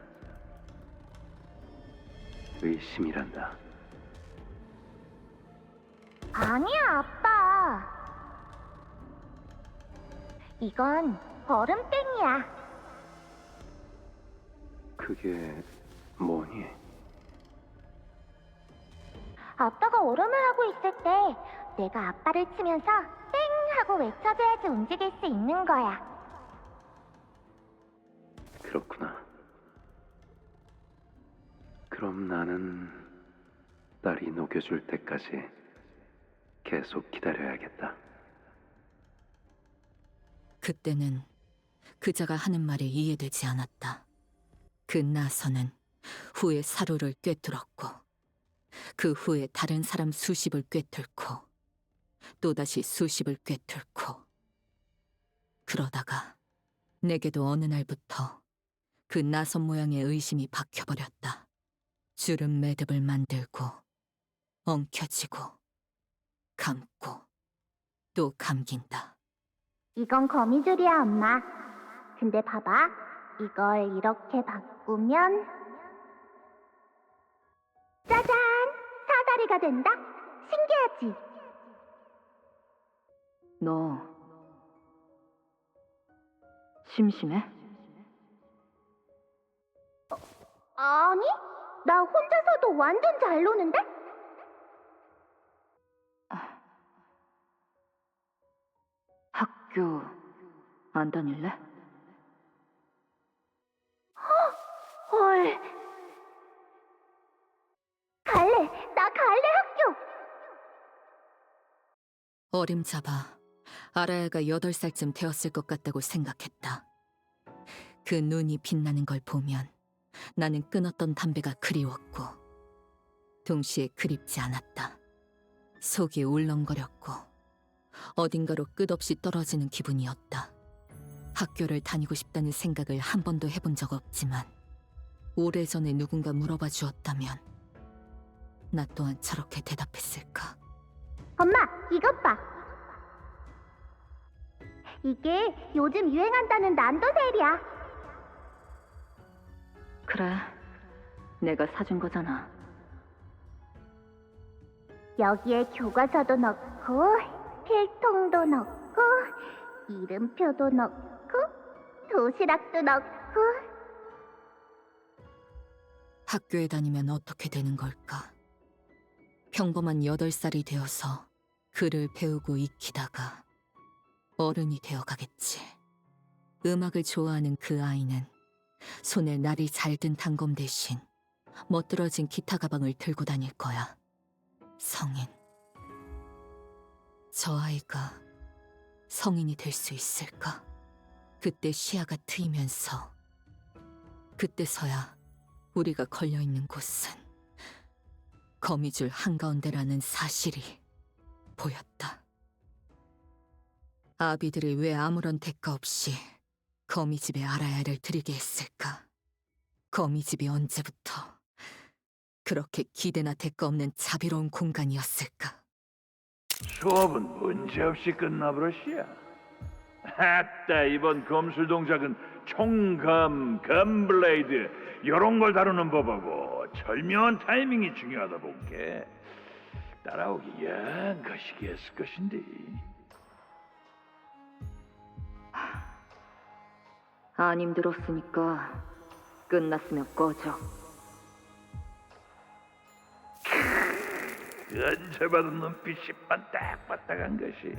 의심이란다. 아니야, 아빠. 이건 얼음땡이야. 그게 뭐니? 아빠가 얼음을 하고 있을 때 내가 아빠를 치면서 땡 하고 외쳐줘야지 움직일 수 있는 거야. 그렇구나. 그럼 나는 딸이 녹여줄 때까지 계속 기다려야겠다. 그때는 그자가 하는 말이 이해되지 않았다. 그 나선은 후에 사루를 꿰뚫었고 그 후에 다른 사람 수십을 꿰뚫고 또다시 수십을 꿰뚫고 그러다가 내게도 어느 날부터 그 나선 모양의 의심이 박혀버렸다. 주름 매듭을 만들고 엉켜지고 감고 또 감긴다. 이건 거미줄이야, 엄마. 근데 봐봐. 이걸 이렇게 바꾸면 짜잔! 사다리가 된다? 신기하지? 너 심심해? 아니, 나 혼자서도 완전 잘 노는데? 학교 안 다닐래? 헐. 갈래! 나 갈래, 학교! 어림잡아 아라야가 8살쯤 되었을 것 같다고 생각했다. 그 눈이 빛나는 걸 보면 나는 끊었던 담배가 그리웠고 동시에 그립지 않았다. 속이 울렁거렸고 어딘가로 끝없이 떨어지는 기분이었다. 학교를 다니고 싶다는 생각을 한 번도 해본 적 없지만 오래전에 누군가 물어봐 주었다면 나 또한 저렇게 대답했을까? 엄마, 이것 봐. 이게 요즘 유행한다는 난도셀이야. 그래, 내가 사준 거잖아. 여기에 교과서도 넣고 필통도 넣고 이름표도 넣고 도시락도 넣고. 학교에 다니면 어떻게 되는 걸까? 평범한 8살이 되어서 글을 배우고 익히다가 어른이 되어가겠지. 음악을 좋아하는 그 아이는 손에 날이 잘 든 단검 대신 멋들어진 기타 가방을 들고 다닐 거야. 성인. 저 아이가 성인이 될 수 있을까? 그때 시야가 트이면서 그때서야 우리가 걸려있는 곳은 거미줄 한가운데라는 사실이 보였다. 아비들이 왜 아무런 대가 없이 거미집에 아라야를 들이게 했을까? 거미집이 언제부터 그렇게 기대나 대가 없는 자비로운 공간이었을까? 수업은 문제없이 끝나버렸시야. 아따, 이번 검술 동작은 총검, 검블레이드 요런 걸 다루는 법하고 절묘한 타이밍이 중요하다 본게 따라오기 영 거시기했을 것인데. 안 힘들었으니까 끝났으면 꺼져. 연세받은 눈빛이 반딱반딱한 것이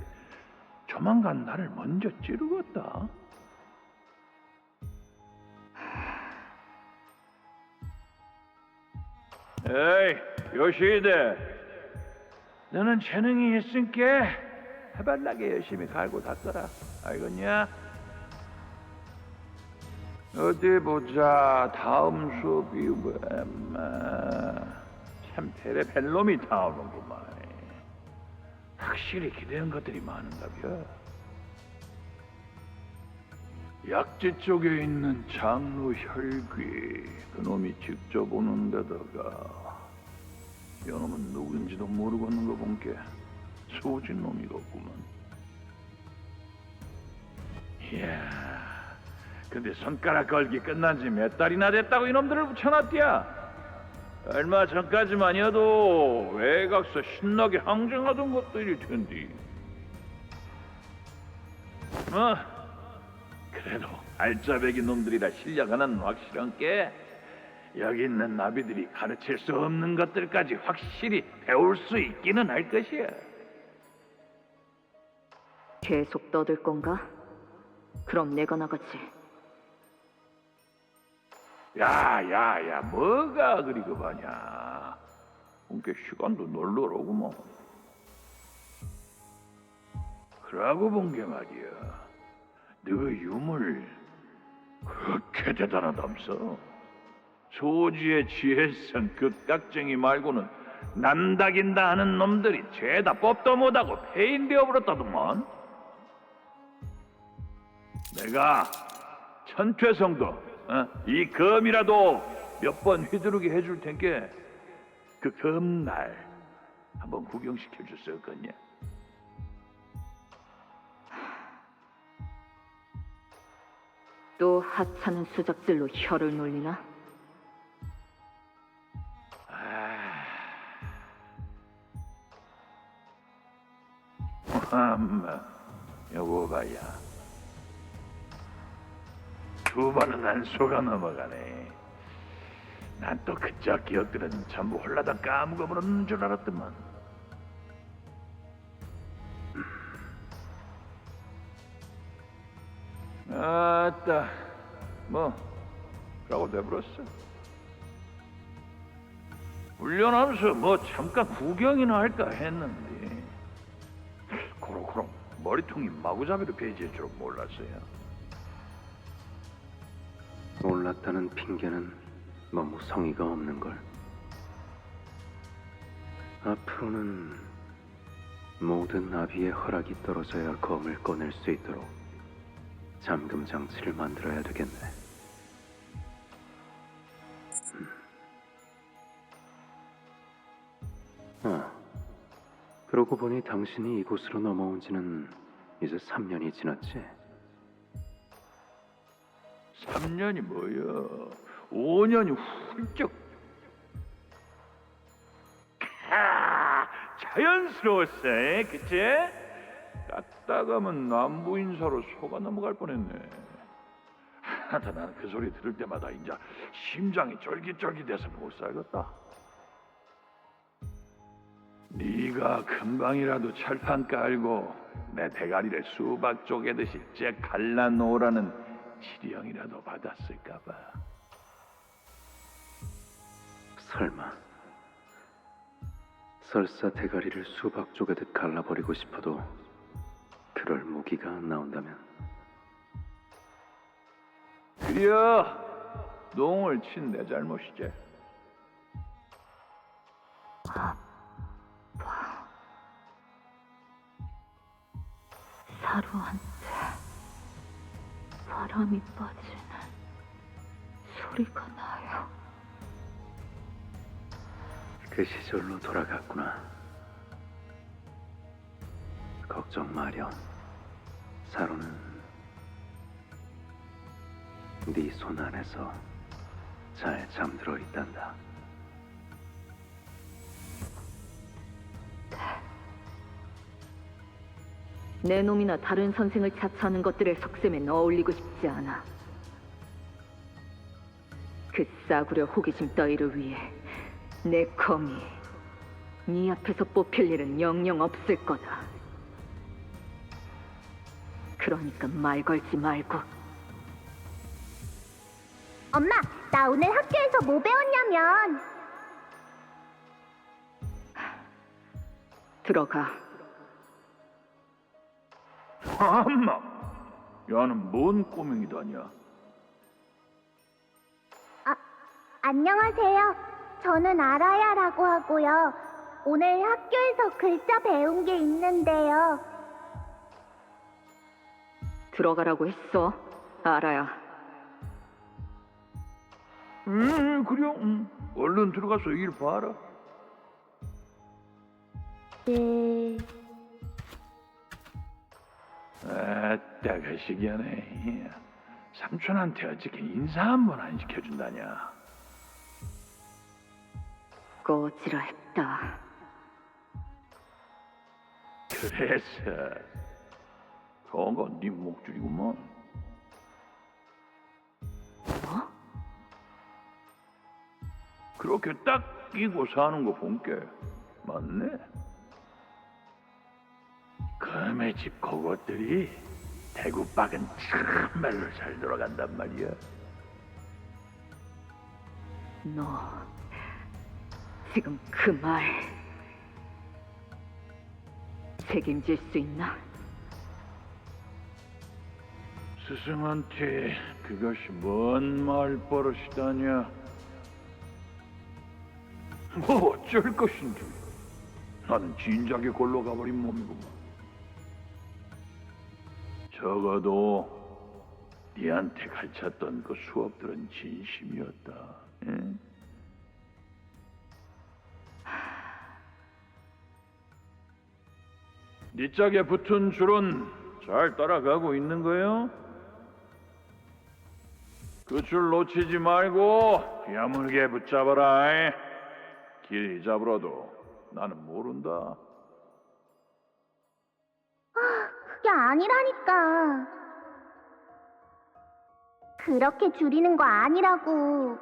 조만간 나를 먼저 찌르겠다. 에이, 요시히데, 너는 재능이 있으니까 해발나게 열심히 갈고 닦아라. 알겠냐? 어디 보자. 다음 수업이 참 테레벨놈이 나오는구만. 확실히 기대한 것들이 많은가벼. 약지 쪽에 있는 장로 혈귀, 그놈이 직접 오는 데다가 여놈은 누군지도 모르겠는 거 본게 소진 놈이겠구만. 이야, 근데 손가락 걸기 끝난 지 몇 달이나 됐다고 이놈들을 붙여놨디야. 얼마 전까지만이어도 외곽서 신나게 항쟁하던 것들일 텐데. 그래도 알짜배기 놈들이라 실력 하나는 확실한 게 여기 있는 나비들이 가르칠 수 없는 것들까지 확실히 배울 수 있기는 할 것이야. 계속 떠들 건가? 그럼 내가 나가지. 야야야, 뭐가 그리 급하냐. 본게 시간도 널널하구먼. 그러고 본 게 말이야, 너 유물 그렇게 대단하담서. 소지의 지혜성 극각쟁이 말고는 남다긴다 하는 놈들이 죄다 법도 못하고 폐인되어 버렸다더만. 내가 천퇴성도 이 검이라도 몇 번 휘두르게 해줄 텐께 그 검날 한번 구경시켜 줄 수 없겠냐? 또 하찮은 수작질로 혀를 놀리나? 여보 봐야, 두 번은 안 속아 넘어가네. 난 또 그쪽 기억들은 전부 홀라다 까먹어버렸는 줄 알았더만. 아따, 뭐 그러고 돼버렸어. 훈련하면서 뭐 잠깐 구경이나 할까 했는데 그럼 머리통이 마구잡이로 베이질 줄 몰랐어요. 몰랐다는 핑계는 너무 성의가 없는걸. 앞으로는 모든 나비의 허락이 떨어져야 검을 꺼낼 수 있도록 잠금 장치를 만들어야 되겠네. 그러고 보니 당신이 이곳으로 넘어온 지는 이제 3년이 지났지? 3년이 뭐야? 5년이 훌쩍. 자연스러웠어, 그치? 까딱하면 남부 인사로 속아 넘어갈 뻔했네. 하여튼 나는 그 소리 들을 때마다 이제 심장이 쫄깃쫄깃해서 못 살겠다. 네가 금방이라도 철판 깔고 내 대가리를 수박 쪼개듯이 째 갈라놓으라는 지령이라도 받았을까봐. 설마 설사 대가리를 수박 쪼개듯 갈라버리고 싶어도 그럴 무기가 안 나온다면? 그려 농을 친 내 잘못이지. 사루한테 바람이 빠지는 소리가 나요. 그 시절로 돌아갔구나. 걱정 마렴. 사로는 네 손 안에서 잘 잠들어 있단다. 내 놈이나 다른 선생을 차차하는 것들의 속셈엔 어울리고 싶지 않아. 그 싸구려 호기심 따위를 위해 내 검이 네 앞에서 뽑힐 일은 영영 없을 거다. 그러니까 말 걸지 말고. 엄마, 나 오늘 학교에서 뭐 배웠냐면 들어가. 엄마, 야는 뭔 꼬맹이다냐? 안녕하세요. 저는 아라야라고 하고요. 오늘 학교에서 글자 배운 게 있는데요. 들어가라고 했어. 알아야. 그래. 얼른 들어가서 일 봐라. 네. 아따, 거시기하네. 삼촌한테 어떻게 인사 한 번 안 시켜준다냐? 꺼지라 했다. 그래서 그거 네 목줄이구먼. 뭐? 그렇게 딱 끼고 사는 거 본게 맞네. 금의 집 그것들이 대구박은 참말로 잘 돌아간단 말이야. 너 지금 그 말 책임질 수 있나? 스승한테 그것이 뭔 말버릇이다냐? 뭐 어쩔 것인지. 나는 진작에 골로 가버린 몸이구만. 적어도 네한테 가르쳤던 그 수업들은 진심이었다. 응? 네 짝에 붙은 줄은 잘 따라가고 있는 거예요? 그 줄 놓치지 말고 야물게 붙잡아라. 길 잡으러도 나는 모른다. 그게 아니라니까. 그렇게 줄이는 거 아니라고.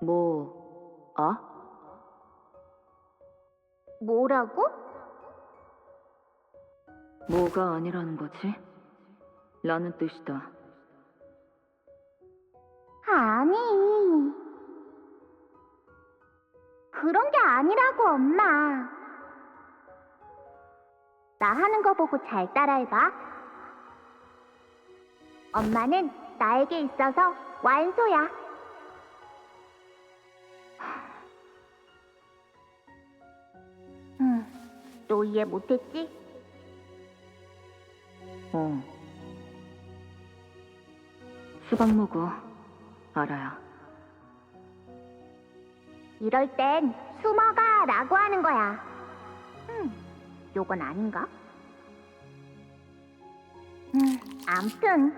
뭐, 뭐라고? 뭐가 아니라는 거지? 라는 뜻이다. 아니. 그런 게 아니라고, 엄마. 나 하는 거 보고 잘 따라해봐. 엄마는 나에게 있어서 완소야. 또 이해 못했지? 수박 먹어. 알아야. 이럴 땐 숨어가 라고 하는 거야. 요건 아닌가? 암튼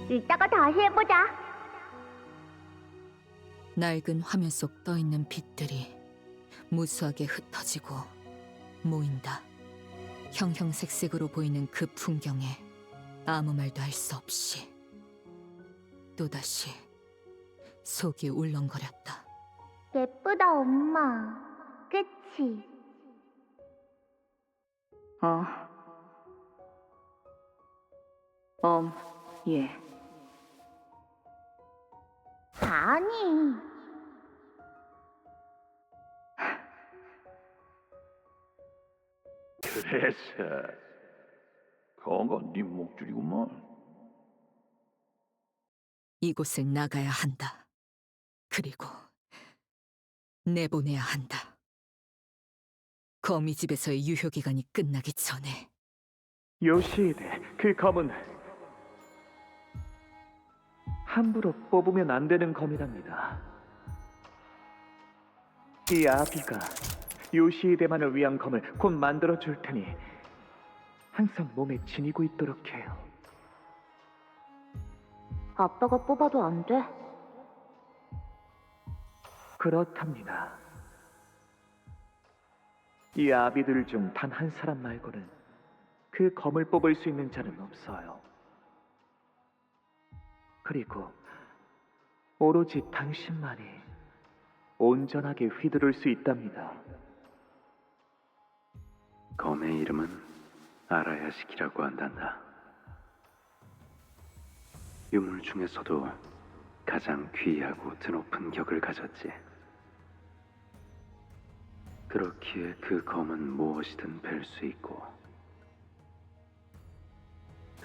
이따가 다시 해보자. 낡은 화면 속 떠있는 빛들이 무수하게 흩어지고 모인다. 형형색색으로 보이는 그 풍경에 아무 말도 할 수 없이 또다시 속이 울렁거렸다. 예쁘다, 엄마. 그치? 예. 아니. 그래서 그거 네 목줄이구먼. 이곳을 나가야 한다. 그리고 내보내야 한다. 거미집에서의 유효기간이 끝나기 전에. 요시히데, 그 검은 함부로 뽑으면 안 되는 검이랍니다. 이 아비가 요시히데만을 위한 검을 곧 만들어 줄 테니 항상 몸에 지니고 있도록 해요. 아빠가 뽑아도 안 돼? 그렇답니다. 이 아비들 중 단 한 사람 말고는 그 검을 뽑을 수 있는 자는 없어요. 그리고 오로지 당신만이 온전하게 휘두를 수 있답니다. 검의 이름은 아라야식이라고 한단다. 유물 중에서도 가장 귀하고 드높은 격을 가졌지. 그렇기에 그 검은 무엇이든 뵐 수 있고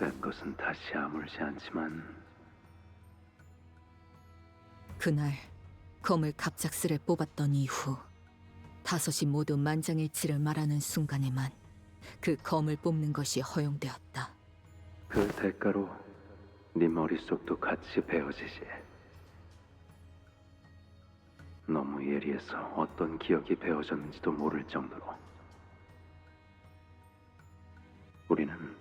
된 것은 다시 아물지 않지만 그날 검을 갑작스레 뽑았던 이후 5이 모두 만장일치를 말하는 순간에만 그 검을 뽑는 것이 허용되었다. 그 대가로 네 머릿속도 같이 베어지지. 너무 예리해서 어떤 기억이 베어졌는지도 모를 정도로. 우리는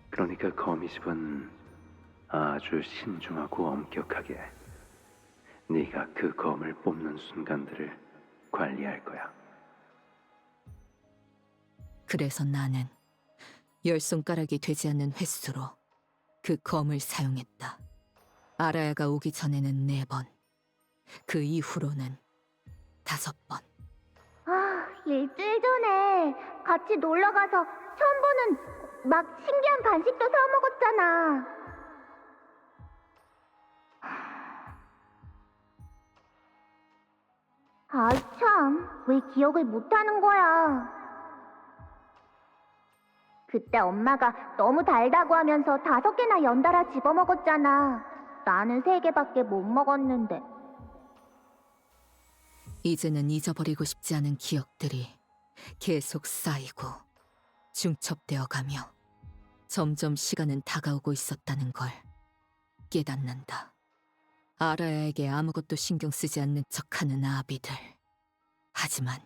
그러니까 거미집은 아주 신중하고 엄격하게 네가 그 검을 뽑는 순간들을 관리할 거야. 그래서 나는 10손가락이 되지 않는 횟수로 그 검을 사용했다. 아라야가 오기 전에는 4번, 그 이후로는 5번. 아, 일주일 전에 같이 놀러 가서 처음 보는 막 신기한 간식도 사 먹었잖아. 아이 참, 왜 기억을 못하는 거야? 그때 엄마가 너무 달다고 하면서 5개나 연달아 집어먹었잖아. 나는 3개밖에 못 먹었는데. 이제는 잊어버리고 싶지 않은 기억들이 계속 쌓이고 중첩되어 가며 점점 시간은 다가오고 있었다는 걸 깨닫는다. 아라야에게 아무것도 신경 쓰지 않는 척하는 아비들. 하지만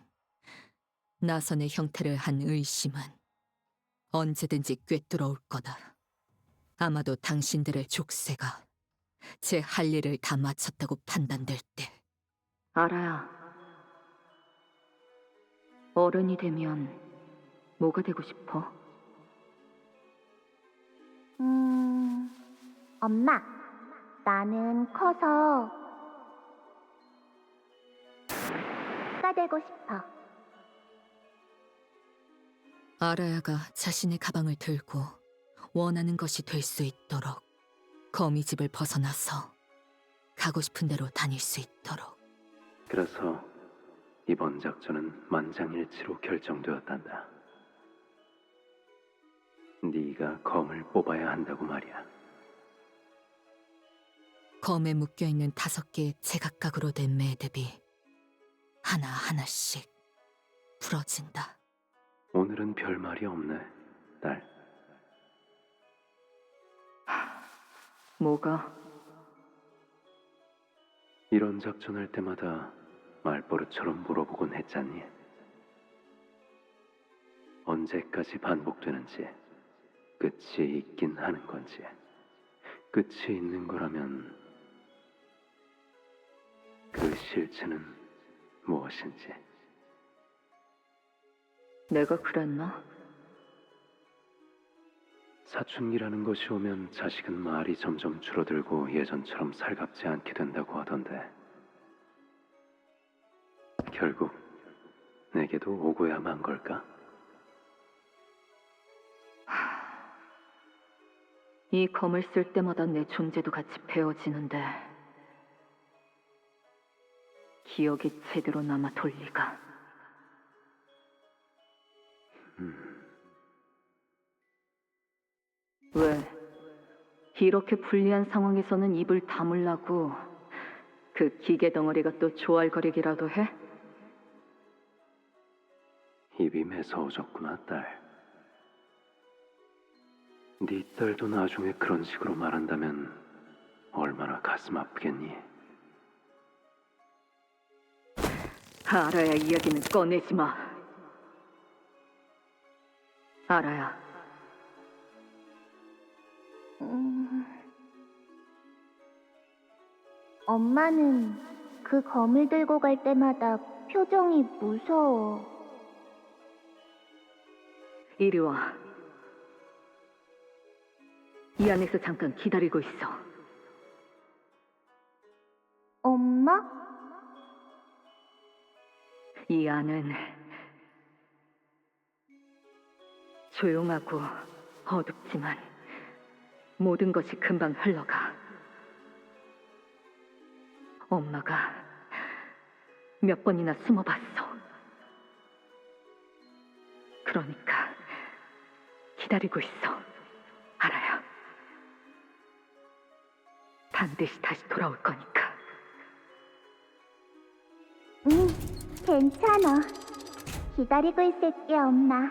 나선의 형태를 한 의심은 언제든지 꿰뚫어올 거다. 아마도 당신들의 족쇄가 제 할 일을 다 마쳤다고 판단될 때. 아라야, 어른이 되면 뭐가 되고 싶어? 엄마, 나는 커서 가 되고 싶어. 아라야가 자신의 가방을 들고 원하는 것이 될 수 있도록 거미집을 벗어나서 가고 싶은 대로 다닐 수 있도록. 그래서 이번 작전은 만장일치로 결정되었단다. 네가 검을 뽑아야 한다고 말이야. 검에 묶여있는 5개의 제각각으로 된 매듭이 하나하나씩 풀어진다. 오늘은 별말이 없네, 딸. 뭐가? 이런 작전할 때마다 말버릇처럼 물어보곤 했잖니. 언제까지 반복되는지, 끝이 있긴 하는 건지, 끝이 있는 거라면 그 실체는 무엇인지. 내가 그랬나? 사춘기라는 것이 오면 자식은 말이 점점 줄어들고 예전처럼 살갑지 않게 된다고 하던데 결국 내게도 오고야 만 걸까? 이 검을 쓸 때마다 내 존재도 같이 베어지는데 기억이 제대로 남아 돌 리가. 왜? 이렇게 불리한 상황에서는 입을 다물라고 그 기계 덩어리가 또 조알거리기라도 해? 입이 매서워졌구나, 딸. 네 딸도 나중에 그런 식으로 말한다면 얼마나 가슴 아프겠니? 아라야 이야기는 꺼내지 마. 아라야. 엄마는 그 검을 들고 갈 때마다 표정이 무서워. 이리 와. 이 안에서 잠깐 기다리고 있어. 엄마? 이 안은 조용하고 어둡지만 모든 것이 금방 흘러가. 엄마가 몇 번이나 숨어봤어. 그러니까 기다리고 있어. 반드시 다시 돌아올 거니까. 응, 괜찮아. 기다리고 있을게, 엄마.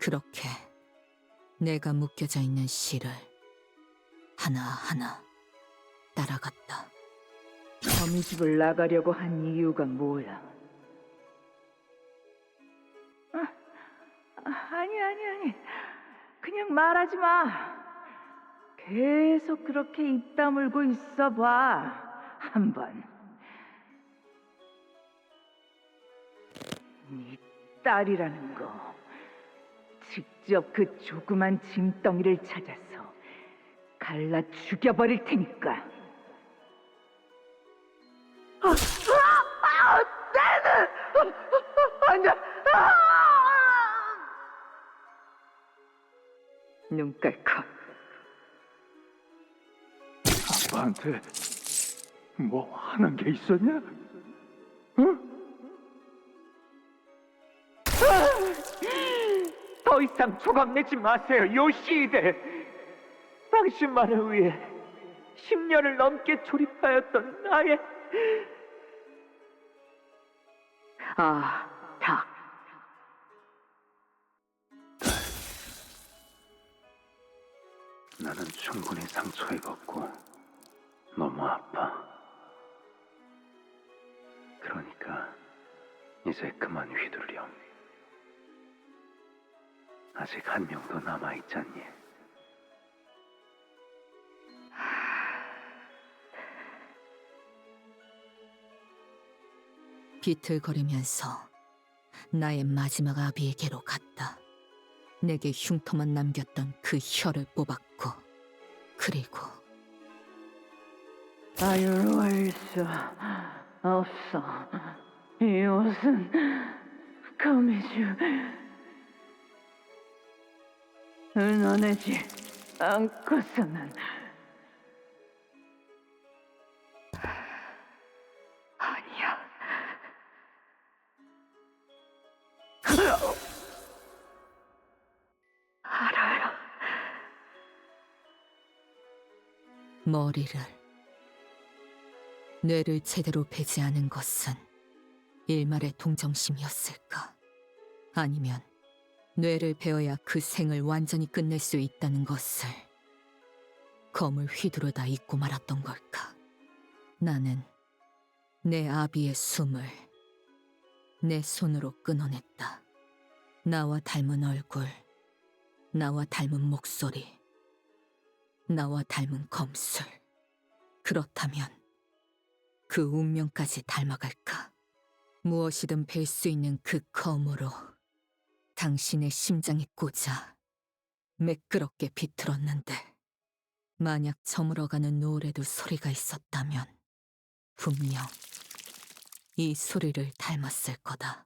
그렇게 내가 묶여져 있는 실을 하나하나 따라갔다. 어미집을 나가려고 한 이유가 뭐야? 아니. 그냥 말하지 마. 계속 그렇게 입 다물고 있어봐. 한번. 네 딸이라는 거. 직접 그 조그만 짐덩이를 찾아서 갈라 죽여버릴 테니까. 안돼! 눈깔컷. 아빠한테 뭐 하는 게 있었냐? 응? 더 이상 조각내지 마세요, 요시히데. 당신만을 위해 10년을 넘게 조립하였던 나의 닭. 나는 충분히 상처 입었고 너무 아파. 그러니까 이제 그만 휘둘렴. 아직 한 명도 남아있잖니. 비틀거리면서 나의 마지막 아비에게로 갔다. 내게 흉터만 남겼던 그 혀를 뽑았고, 그리고 자유로울 수 없어. 이 옷은 거미줄 은원하지 않고서는 아니야. 알아요. 머리를, 뇌를 제대로 베지 않은 것은 일말의 동정심이었을까? 아니면 뇌를 베어야 그 생을 완전히 끝낼 수 있다는 것을 검을 휘두르다 잊고 말았던 걸까? 나는 내 아비의 숨을 내 손으로 끊어냈다. 나와 닮은 얼굴, 나와 닮은 목소리, 나와 닮은 검술. 그렇다면 그 운명까지 닮아갈까? 무엇이든 뵐 수 있는 그 검으로 당신의 심장에 꽂아 매끄럽게 비틀었는데, 만약 저물어가는 노래도 소리가 있었다면 분명 이 소리를 닮았을 거다.